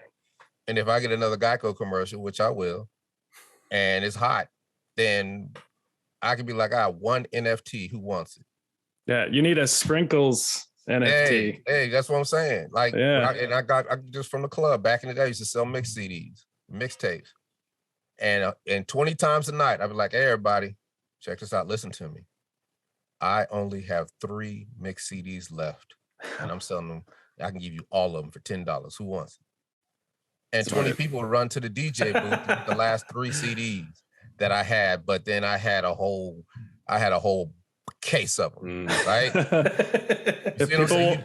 And if I get another Geico commercial, which I will, and it's hot, then I could be like, I have one NFT, who wants it? Yeah, you need a sprinkles NFT. Hey, that's what I'm saying. Like, Yeah. I just from the club back in the day, I used to sell mix CDs, mixtapes. And 20 times a night, I'd be like, hey, everybody, check this out. Listen to me. I only have 3 mix CDs left, and I'm selling them. I can give you all of them for $10. Who wants it? And 20 people would run to the DJ booth with the last 3 CDs that I had, but then I had a whole case of them, right?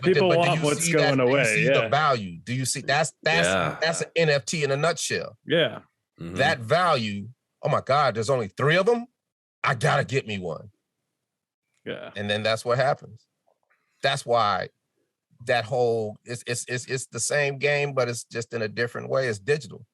People want what's going away. Do you see the value? Do you see that's an NFT in a nutshell? Yeah. Mm-hmm. That value, oh my God, there's only 3 of them. I gotta get me one. Yeah. And then that's what happens. That's why that whole it's the same game, but it's just in a different way. It's digital.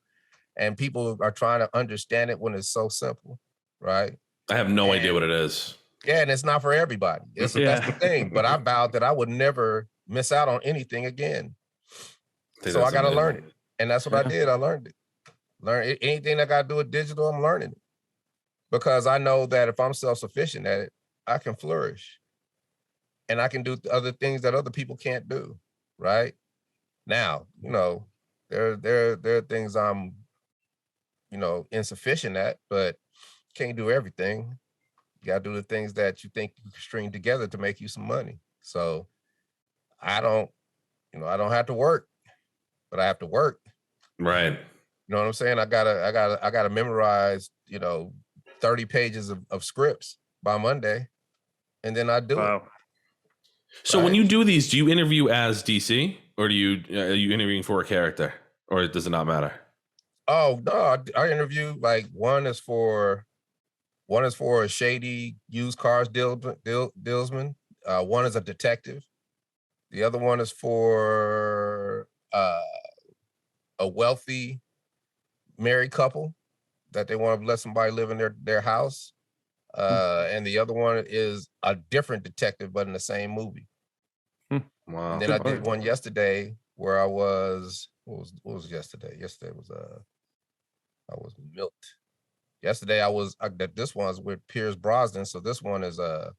And people are trying to understand it when it's so simple, right? I have no idea what it is. Yeah, and it's not for everybody. That's the thing. But I vowed that I would never miss out on anything again. So I got to learn it. And that's what I did. I learned it. Learn anything I got to do with digital, I'm learning it. Because I know that if I'm self-sufficient at it, I can flourish. And I can do other things that other people can't do, right? Now, there are things I'm, insufficient at, but can't do everything. You got to do the things that you think you can string together to make you some money. So I don't have to work, but I have to work. Right. You know what I'm saying? I gotta memorize, 30 pages of scripts by Monday, and then I do it. So when you do these, do you interview as DC, or are you interviewing for a character, or does it not matter? Oh no, I interview like one is for a shady used cars dealsman. One is a detective. The other one is for a wealthy married couple that they want to let somebody live in their house. And the other one is a different detective, but in the same movie. Wow. And then I did one yesterday where I was, what was yesterday? Yesterday was, I was milked. Yesterday this one's with Pierce Brosnan. So this one is, I'm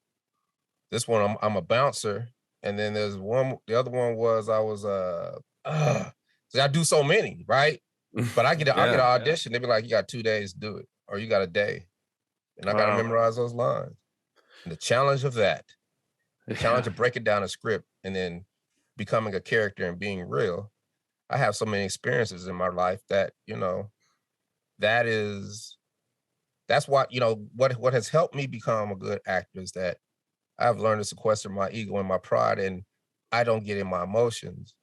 a bouncer. And then there's the other one was, so I do so many, right? But I get an audition. They be like, you got 2 days to do it, or you got a day. And I got to memorize those lines. And the challenge of that, the challenge of breaking down a script and then becoming a character and being real. I have so many experiences in my life that, that's why, what has helped me become a good actor is that I've learned to sequester my ego and my pride, and I don't get in my emotions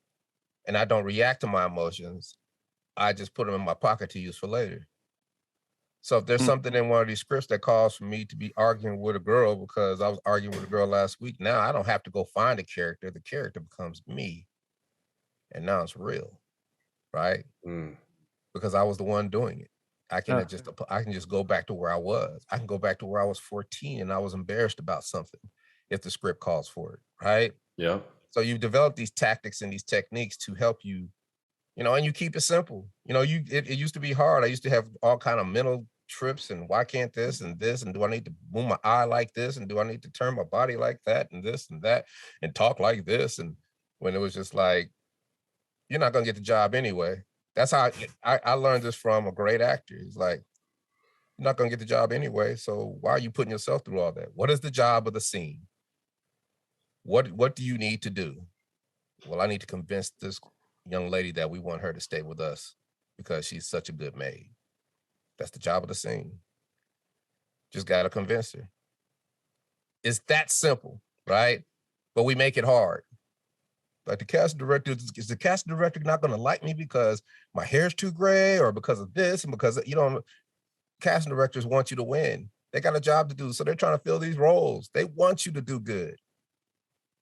and I don't react to my emotions. I just put them in my pocket to use for later. So if there's something in one of these scripts that calls for me to be arguing with a girl because I was arguing with a girl last week, now I don't have to go find a character. The character becomes me. And now it's real, right? Because I was the one doing it. I can just go back to where I was. I can go back to where I was 14 and I was embarrassed about something if the script calls for it, right? Yeah. So you develop these tactics and these techniques to help you, and you keep it simple. It used to be hard. I used to have all kind of mental trips and why can't this and do I need to move my eye like this and do I need to turn my body like that and this and that and talk like this, and when it was just like, you're not gonna get the job anyway. That's how I learned this from a great actor. He's like, you're not gonna get the job anyway, so why are you putting yourself through all that? What is the job of the scene? What do you need to do? Well, I need to convince this young lady that we want her to stay with us because she's such a good maid. That's the job of the scene. Just got to convince her. It's that simple, right? But we make it hard. Like the casting director, is the casting director not going to like me because my hair's too gray or because of this and because, casting directors want you to win. They got a job to do, so they're trying to fill these roles. They want you to do good.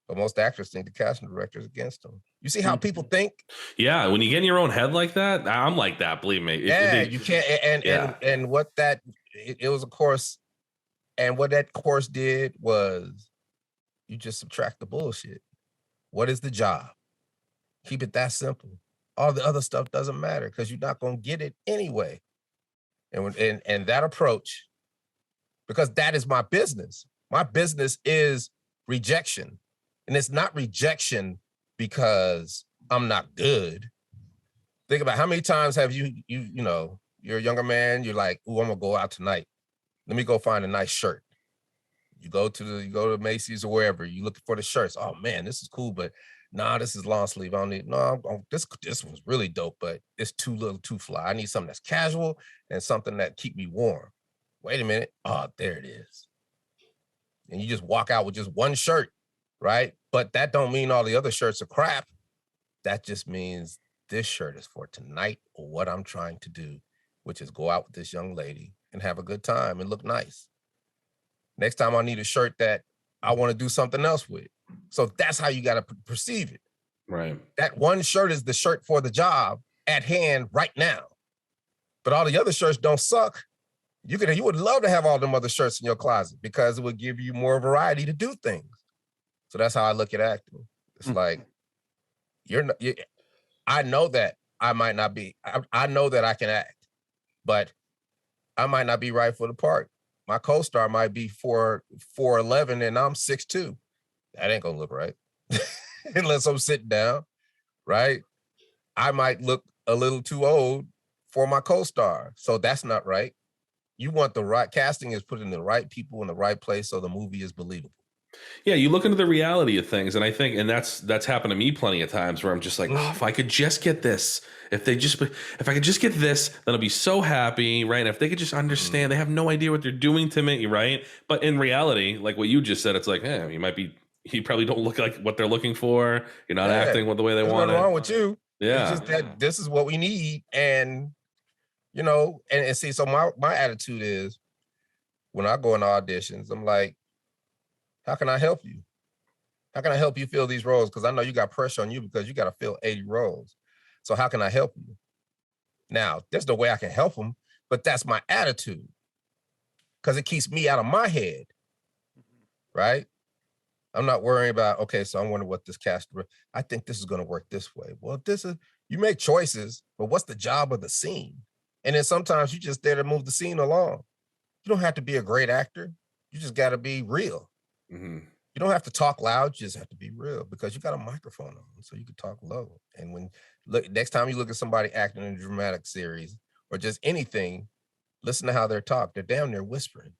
But most actors think the casting director is against them. You see how people think? Yeah, when you get in your own head like that, I'm like that. Believe me. You can't. And what that it was a course, and what that course did was you just subtract the bullshit. What is the job? Keep it that simple. All the other stuff doesn't matter because you're not going to get it anyway. And that approach, because that is my business. My business is rejection. And it's not rejection because I'm not good. Think about how many times have you know, you're a younger man, you're like, "Ooh, I'm gonna go out tonight. Let me go find a nice shirt." You go to Macy's or wherever, you looking for the shirts. Oh man, this is cool, but nah, this is long sleeve. I don't need this one's really dope, but it's too little, too fly. I need something that's casual and something that keep me warm. Wait a minute. Oh, there it is. And you just walk out with just one shirt, right? But that don't mean all the other shirts are crap. That just means this shirt is for tonight or what I'm trying to do, which is go out with this young lady and have a good time and look nice. Next time I need a shirt that I want to do something else with. So that's how you got to perceive it. Right. That one shirt is the shirt for the job at hand right now. But all the other shirts don't suck. You would love to have all them other shirts in your closet because it would give you more variety to do things. So that's how I look at acting. It's like, I know that I might not be, I know that I can act, but I might not be right for the part. My co-star might be 4'11" and I'm 6'2". That ain't gonna look right. Unless I'm sitting down, right? I might look a little too old for my co-star. So that's not right. You want the right casting is putting the right people in the right place so the movie is believable. Yeah, you look into the reality of things, and I think, and that's happened to me plenty of times where I'm just like, oh, if I could just get this, if I could just get this, then I'll be so happy, right? And if they could just understand, they have no idea what they're doing to me, right? But in reality, like what you just said, it's like, you probably don't look like what they're looking for. You're not acting the way they want. There's nothing wrong with you. Yeah, it's just that this is what we need, and you know, and see, so my attitude is when I go into auditions, I'm like, how can I help you? How can I help you fill these roles? Because I know you got pressure on you because you got to fill 80 roles. So how can I help you? Now, there's no way I can help them, but that's my attitude because it keeps me out of my head, right? I'm not worrying about, okay, so I'm wondering what this cast, I think this is going to work this way. Well, you make choices, but what's the job of the scene? And then sometimes you just there to move the scene along. You don't have to be a great actor. You just got to be real. Mm-hmm. You don't have to talk loud. You just have to be real because you got a microphone on, so you can talk low. And next time you look at somebody acting in a dramatic series or just anything, listen to how they're talking. They're down there whispering,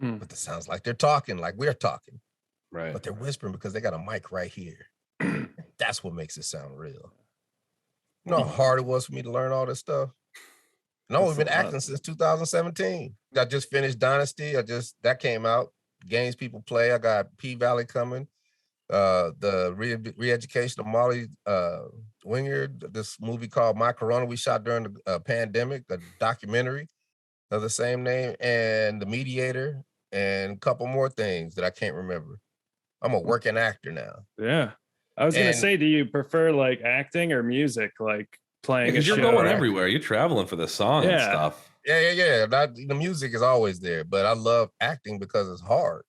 but it sounds like they're talking like we're talking. Right. But they're whispering because they got a mic right here. That's what makes it sound real. You know how hard it was for me to learn all this stuff? No, we've been acting since 2017. I just finished Dynasty. That came out. Games people play. I got P-Valley coming. The re-education of Molly Wingard. This movie called My Corona we shot during the pandemic, a documentary of the same name, and The Mediator, and a couple more things that I can't remember. I'm a working actor now. Yeah. I was going to say, do you prefer like acting or music, like playing a show? You're going everywhere. You're traveling for the song and stuff. Yeah. The music is always there, but I love acting because it's hard.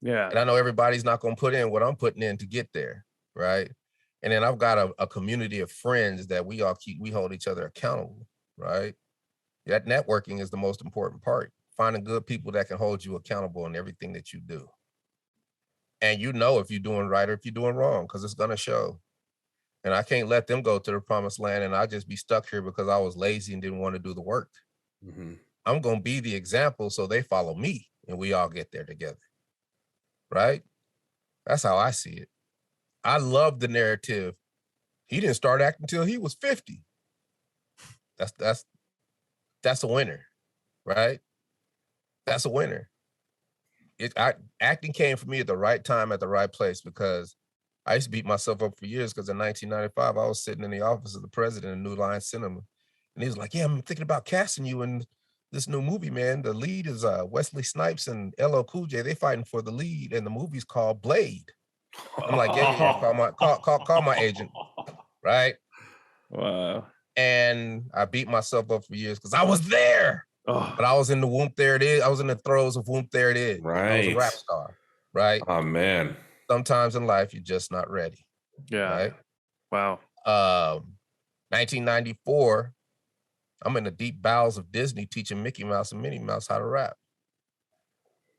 Yeah. And I know everybody's not going to put in what I'm putting in to get there, right? And then I've got a community of friends that we hold each other accountable, right? That networking is the most important part. Finding good people that can hold you accountable in everything that you do. And you know if you're doing right or if you're doing wrong, because it's going to show. And I can't let them go to the promised land and I just be stuck here because I was lazy and didn't want to do the work. Mm-hmm. I'm going to be the example so they follow me and we all get there together. Right? That's how I see it. I love the narrative. He didn't start acting until he was 50. That's a winner, right? That's a winner. Acting came for me at the right time, at the right place, because I used to beat myself up for years because in 1995, I was sitting in the office of the president of New Line Cinema. And he was like, yeah, I'm thinking about casting you in this new movie, man. The lead is Wesley Snipes and LL Cool J. They fighting for the lead, and the movie's called Blade. I'm like, yeah, call my agent, right? Wow. And I beat myself up for years because I was there. Oh, But I was in the Whoomp There It Is. I was in the throes of Whoomp There It Is. I was a rap Right. star, right? Oh man. Sometimes in life, you're just not ready, yeah. right? Wow. 1994, I'm in the deep bowels of Disney teaching Mickey Mouse and Minnie Mouse how to rap.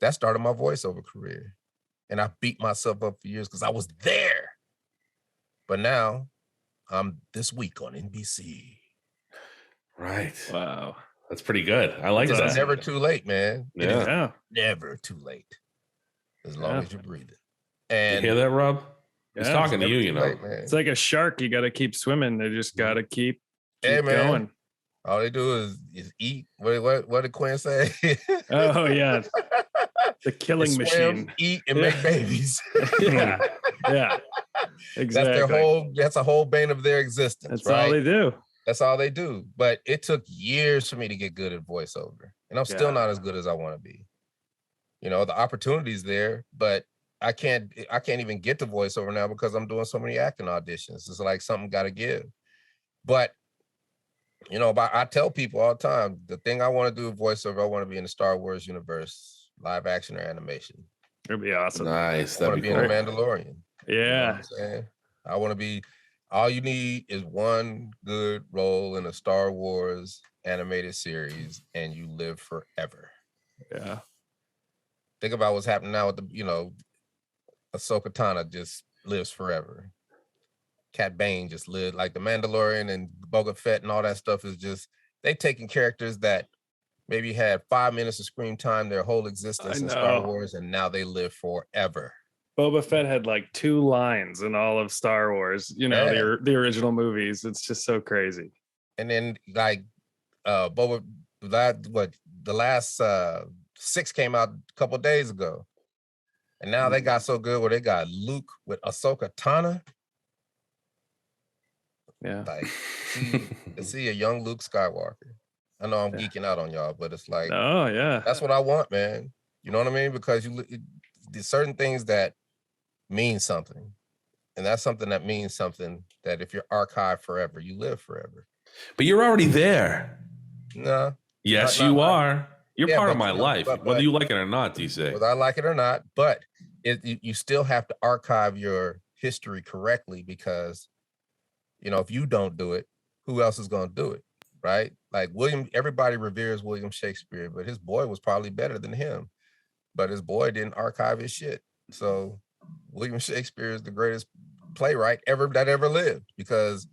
That started my voiceover career. And I beat myself up for years because I was there. But now I'm this week on NBC. Right. Wow. That's pretty good. I like That's that. It's never too late, man. It is Yeah. never too late. As long Yeah. as you're breathing. You And hear that, Rob? He's Yeah. talking to never you, too you know. late, man. It's like a shark. You got to keep swimming. They just got to keep Hey, man. going. All they do is eat. What did Quinn say? Oh yeah, the killing Swim, machine. eat, and Yeah. make babies. Yeah. Yeah. Exactly. That's a whole bane of their existence. That's right? all they do. That's all they do. But it took years for me to get good at voiceover. And I'm still Yeah. not as good as I want to be. You know, the opportunity's there, but I can't even get to voiceover now because I'm doing so many acting auditions. It's like something got to give. But you know, I tell people all the time, the thing I want to do with voiceover, I want to be in the Star Wars universe, live action or animation. It'd be awesome. Nice. I want That'd to be be in cool. The Mandalorian. You know what Yeah. I'm saying? I want to be, all you need is one good role in a Star Wars animated series and you live forever. Yeah. Think about what's happening now with Ahsoka Tano just lives forever. Cat Bane just lived, like the Mandalorian and Boba Fett and all that stuff is just, they taking characters that maybe had 5 minutes of screen time their whole existence in Star Wars, and now they live forever. Boba Fett had like 2 lines in all of Star Wars, you know, Yeah. the original movies. It's just so crazy. And then like the last 6 came out a couple of days ago. And now they got so good where they got Luke with Ahsoka Tano. Yeah. Like, see a young Luke Skywalker. I know I'm geeking out on y'all, but it's like, Oh yeah. that's what I want, man. You know what I mean? Because there's certain things that mean something. And that's something that means something that if you're archived forever, you live forever. But you're already there. No. Yes, you are. You're part of my you know, life, whether you like it or not, DC. Whether I like it or not, but you still have to archive your history correctly because, you know, if you don't do it, who else is going to do it, right? Like everybody reveres William Shakespeare, but his boy was probably better than him. But his boy didn't archive his shit. So William Shakespeare is the greatest playwright that ever lived because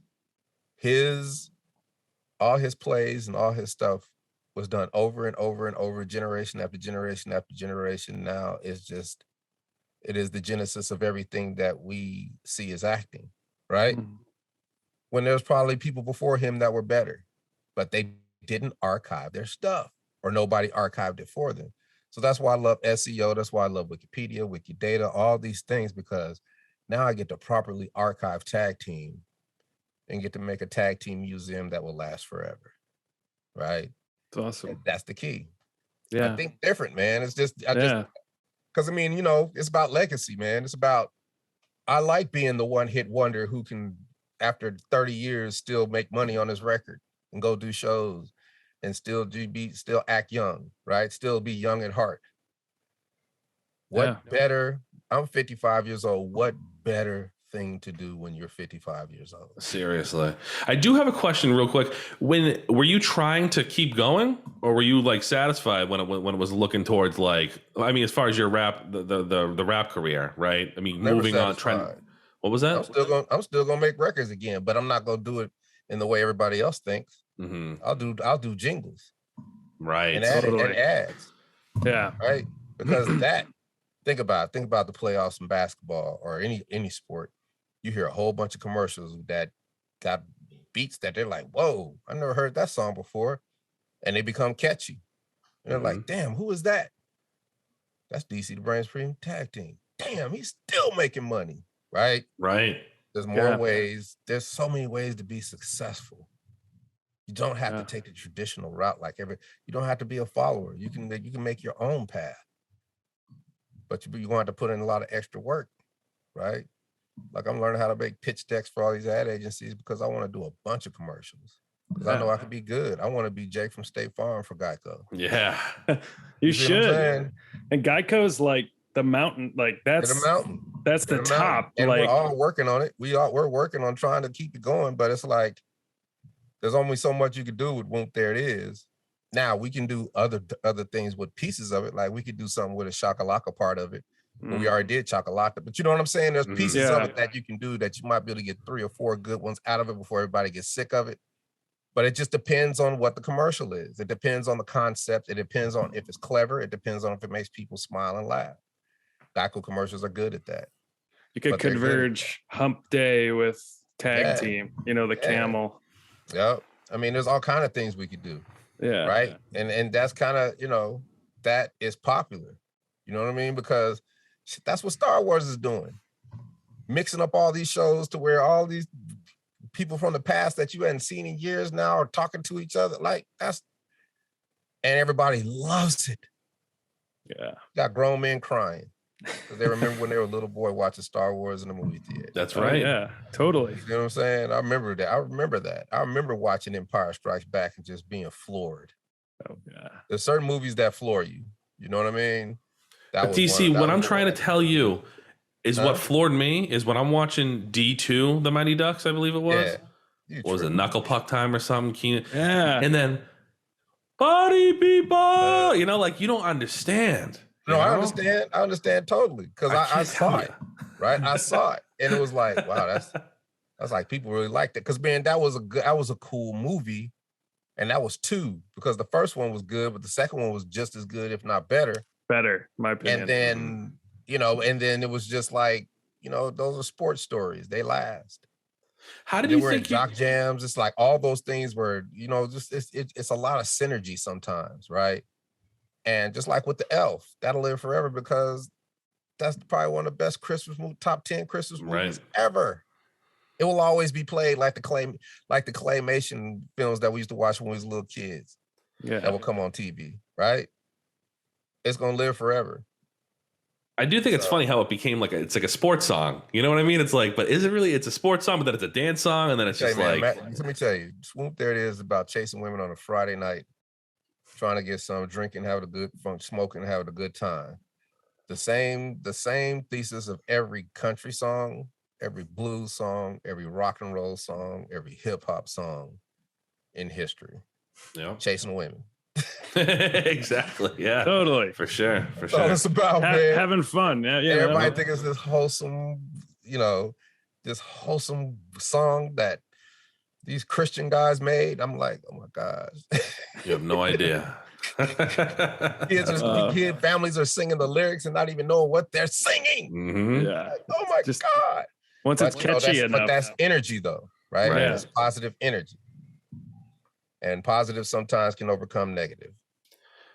all his plays and all his stuff was done over and over and over, generation after generation after generation. Now it is the genesis of everything that we see as acting, right? Mm. When there's probably people before him that were better, but they didn't archive their stuff or nobody archived it for them. So that's why I love SEO. That's why I love Wikipedia, Wikidata, all these things, because now I get to properly archive tag team and get to make a tag team museum that will last forever, right? It's awesome. And that's the key. Yeah. I think different, man. It's just, because I mean, you know, it's about legacy, man. It's about, I like being the one hit wonder who can, after 30 years, still make money on his record and go do shows and still act young, right? Still be young at heart. What better? I'm 55 years old. What better thing to do when you're 55 years old? Seriously. I do have a question real quick. Were you trying to keep going or were you like satisfied when it was looking towards like, I mean, as far as your rap, the rap career, right? I mean, Never moving on, satisfied. What was that? I'm still gonna make records again, but I'm not gonna do it in the way everybody else thinks. Mm-hmm. I'll do jingles. Right. And ads. Yeah. Right. Because think about the playoffs in basketball or any sport. You hear a whole bunch of commercials that got beats that they're like, whoa, I never heard that song before. And they become catchy. And they're like, damn, who is that? That's DC the Brains Premium Tag Team. Damn, he's still making money. Right? Right. There's more ways. There's so many ways to be successful. You don't have to take the traditional route you don't have to be a follower. You can make your own path. But you're going to have to put in a lot of extra work, right? Like I'm learning how to make pitch decks for all these ad agencies because I want to do a bunch of commercials. Because I know I could be good. I want to be Jake from State Farm for Geico. Yeah. You see what I'm should. saying? And Geico's like the mountain, like They're that's the mountain. that's They're the the mountain. top. And like we're all working on it. We're working on trying to keep it going, but it's like there's only so much you could do with Whoomp There It Is. Now we can do other things with pieces of it. Like we could do something with a shakalaka part of it. But we already did Chocolata. But you know what I'm saying? There's pieces of it that you can do that you might be able to get 3 or 4 good ones out of it before everybody gets sick of it. But it just depends on what the commercial is. It depends on the concept. It depends on if it's clever. It depends on if it makes people smile and laugh. Geico commercials are good at that. You could converge Hump Day with Tag Team, the camel. Yep. I mean, there's all kind of things we could do. Yeah. Right. And that's kind of, that is popular. You know what I mean? Because that's what Star Wars is doing. Mixing up all these shows to where all these people from the past that you hadn't seen in years now are talking to each other. Like and everybody loves it. Yeah. Got grown men crying because they remember when they were a little boy watching Star Wars in the movie theater. That's right. Yeah, totally. You know what I'm saying? I remember that. I remember watching Empire Strikes Back and just being floored. Oh yeah. There's certain movies that floor you. You know what I mean? But DC, what I'm trying to tell you is what floored me is when I'm watching D2, The Mighty Ducks, I believe it was. Yeah. Was it Knuckle Puck Time or something? Yeah. And then, Body People, you don't understand. No, I understand. I understand totally because I saw it, right? I saw it, and it was like, wow, that's like people really liked it because man, that was a cool movie, and that was 2 because the first one was good, but the second one was just as good, if not better. Better, my opinion. And then and then it was just like those are sports stories. They last. How did you think jock jams? It's like all those things were just it's a lot of synergy sometimes, right? And just like with the Elf, that'll live forever because that's probably one of the best top 10 Christmas movies ever. It will always be played like the claymation films that we used to watch when we was little kids. Yeah, that will come on TV, right? It's gonna live forever. I do think it's funny how it became it's like a sports song. You know what I mean? It's like, but is it really? It's a sports song, but then it's a dance song, and then it's just let me tell you, Whoomp There It Is about chasing women on a Friday night, trying to get some drinking, having a good fun, smoking, having a good time. The same thesis of every country song, every blues song, every rock and roll song, every hip hop song in history. Yeah, chasing women. Exactly. Yeah. Totally. For sure. That's all it's about, man. Having fun. Yeah. Everybody think it's this wholesome, this wholesome song that these Christian guys made. I'm like, oh my gosh. You have no idea. Kid families are singing the lyrics and not even knowing what they're singing. Mm-hmm. Yeah. Like, oh my God. Once it's catchy enough. But that's energy though, right? Right. It's positive energy. And positive sometimes can overcome negative.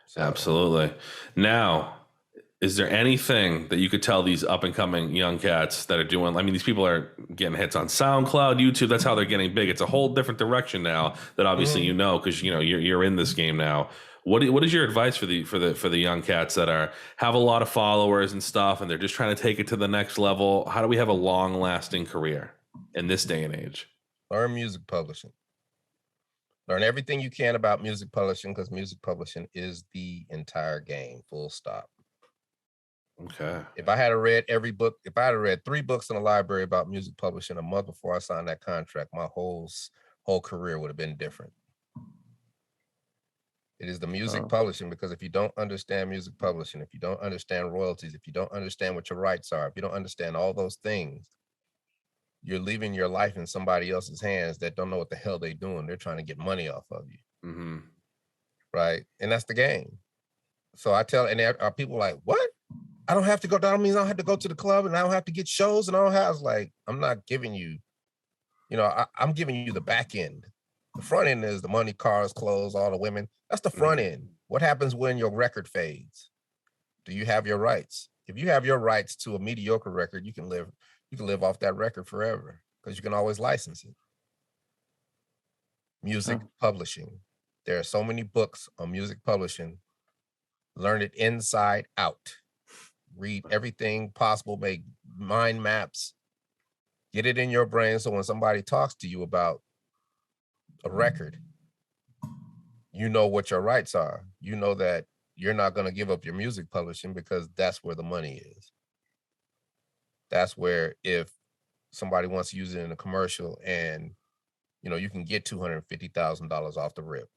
So. Absolutely. Now, is there anything that you could tell these up and coming young cats that are doing? I mean, these people are getting hits on SoundCloud, YouTube. That's how they're getting big. It's a whole different direction now that obviously because you're in this game now. What is your advice for the young cats that have a lot of followers and stuff, and they're just trying to take it to the next level? How do we have a long lasting career in this day and age? Learn music publishing. Learn everything you can about music publishing because music publishing is the entire game, full stop. Okay. If I had read 3 books in the library about music publishing a month before I signed that contract, my whole career would have been different. It is the music publishing because if you don't understand music publishing, if you don't understand royalties, if you don't understand what your rights are, if you don't understand all those things, you're leaving your life in somebody else's hands that don't know what the hell they're doing. They're trying to get money off of you. Mm-hmm. Right? And that's the game. So I tell, and there are people like, what? I don't have to go down. Means I don't have to go to the club and I don't have to get shows and I don't have, I'm not giving you, I'm giving you the back end. The front end is the money, cars, clothes, all the women. That's the front end. What happens when your record fades? Do you have your rights? If you have your rights to a mediocre record, you can live off that record forever because you can always license it. Music publishing. There are so many books on music publishing. Learn it inside out. read everything possible, make mind maps, get it in your brain. So when somebody talks to you about a record, you know what your rights are. You know that you're not going to give up your music publishing because that's where the money is. That's where if somebody wants to use it in a commercial and, you can get $250,000 off the rip,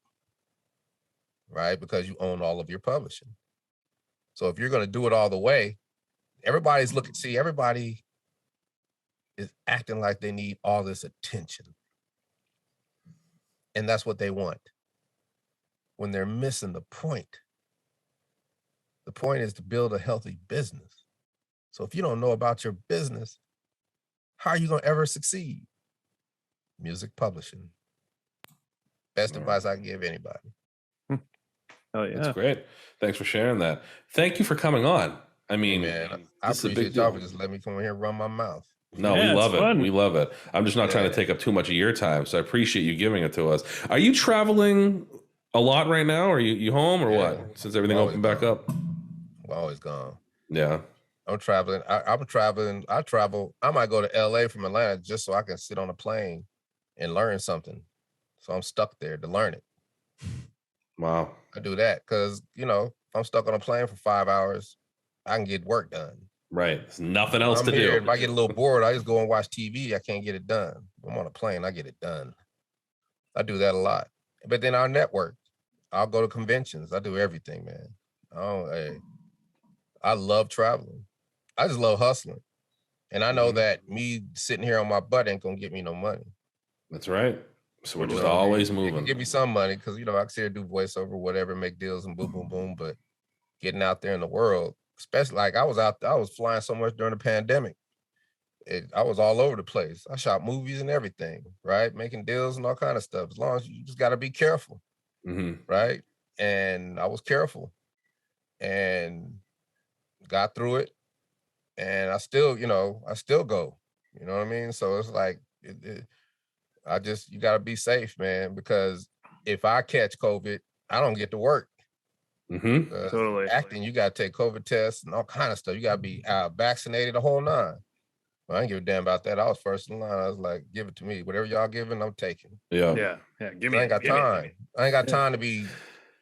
right? Because you own all of your publishing. So if you're going to do it all the way, everybody is acting like they need all this attention. And that's what they want. When they're missing the point. The point is to build a healthy business. So if you don't know about your business, how are you going to ever succeed? Music publishing. Best advice I can give anybody. Oh yeah, That's great. Thanks for sharing that. Thank you for coming on. I mean, Man, I this is a big appreciate y'all deal. for just letting me come in here and run my mouth. No, Yeah, we love it's it. fun. We love it. I'm just not trying to take up too much of your time, so I appreciate you giving it to us. Are you traveling a lot right now? Are you home or what? Since everything opened back up? I'm always gone. Yeah. I'm traveling. I'm traveling. I travel. I might go to LA from Atlanta just so I can sit on a plane and learn something. So I'm stuck there to learn it. Wow. I do that because, if I'm stuck on a plane for 5 hours, I can get work done. Right. There's nothing else I'm to here, do. if I get a little bored, I just go and watch TV. I can't get it done. I'm on a plane. I get it done. I do that a lot. But then I'll network. I'll go to conventions. I do everything, man. I love traveling. I just love hustling. And I know that me sitting here on my butt ain't going to get me no money. That's right. So we're just Well, always it can moving. give me some money because, I can sit here do voiceover, whatever, make deals and boom, boom, boom. But getting out there in the world, especially like I was flying so much during the pandemic. I was all over the place. I shot movies and everything, right? Making deals and all kind of stuff. As long as you just got to be careful, right? And I was careful and got through it. And I still, I still go, you know what I mean? So it's like, you got to be safe, man, because if I catch COVID, I don't get to work. Totally. Acting, you got to take COVID tests and all kind of stuff. You got to be vaccinated, the whole nine. Well, I didn't give a damn about that. I was first in line. I was like, give it to me. Whatever y'all giving, I'm taking. Yeah. Give me. I ain't got time. I ain't got time to be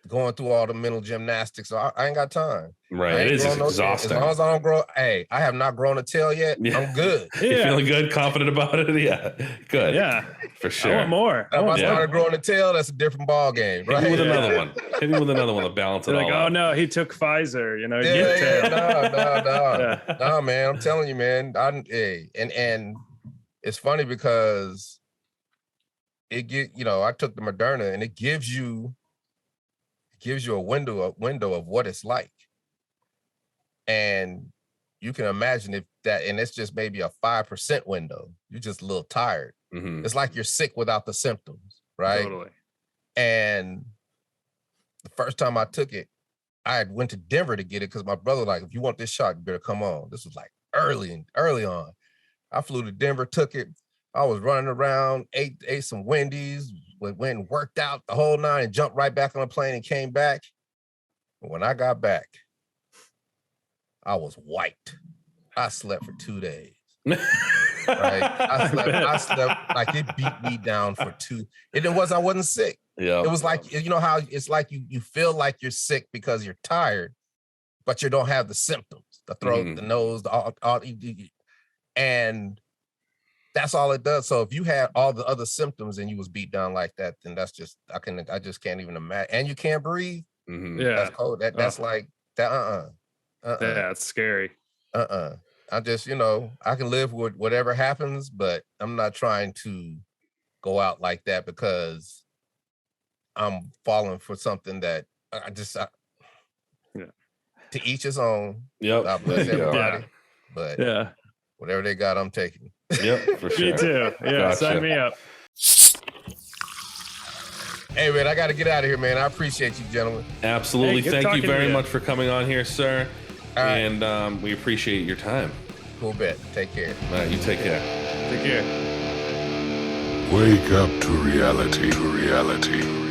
going through all the mental gymnastics. So I ain't got time. Right. It is exhausting. As long as I don't grow, I have not grown a tail yet. Yeah. I'm good. You're feeling good, confident about it? Yeah. Good. Yeah. For sure. I want more. If I started growing a tail, that's a different ball game, right? Hit me with another one. Hit me with another one to balance it They're all like, out. oh no, he took Pfizer. No, no, man. I'm telling you, man. And it's funny because I took the Moderna, and it gives you a window of what it's like. And you can imagine if that, and it's just maybe a 5% window. You're just a little tired. It's like you're sick without the symptoms, right? Totally. And the first time I took it, I had went to Denver to get it because my brother like, if you want this shot, you better come on. This was like early on. I flew to Denver, took it. I was running around, ate some Wendy's, went and worked out the whole nine and jumped right back on a plane and came back. But when I got back, I was wiped. I slept for 2 days. Right? I slept like it beat me down for two. I wasn't sick. Yeah. It was like, how it's like you feel like you're sick because you're tired, but you don't have the symptoms, the throat, the nose, and that's all it does. So if you had all the other symptoms and you was beat down like that, then that's just, I just can't even imagine. And you can't breathe. Yeah. That's cold. That's like that. Yeah, it's scary. I just, I can live with whatever happens, but I'm not trying to go out like that because I'm falling for something that to each his own. Yep. God bless everybody. But whatever they got, I'm taking. Yep, for sure. Me too. Yeah, Gotcha. sign me up. Hey, man, I got to get out of here, man. I appreciate you, gentlemen. Absolutely. Hey, thank you talking to very you. much for coming on here, sir. All right. And we appreciate your time. Cool bet. Take care. All right, you take care. Take care. Wake up to reality, to reality.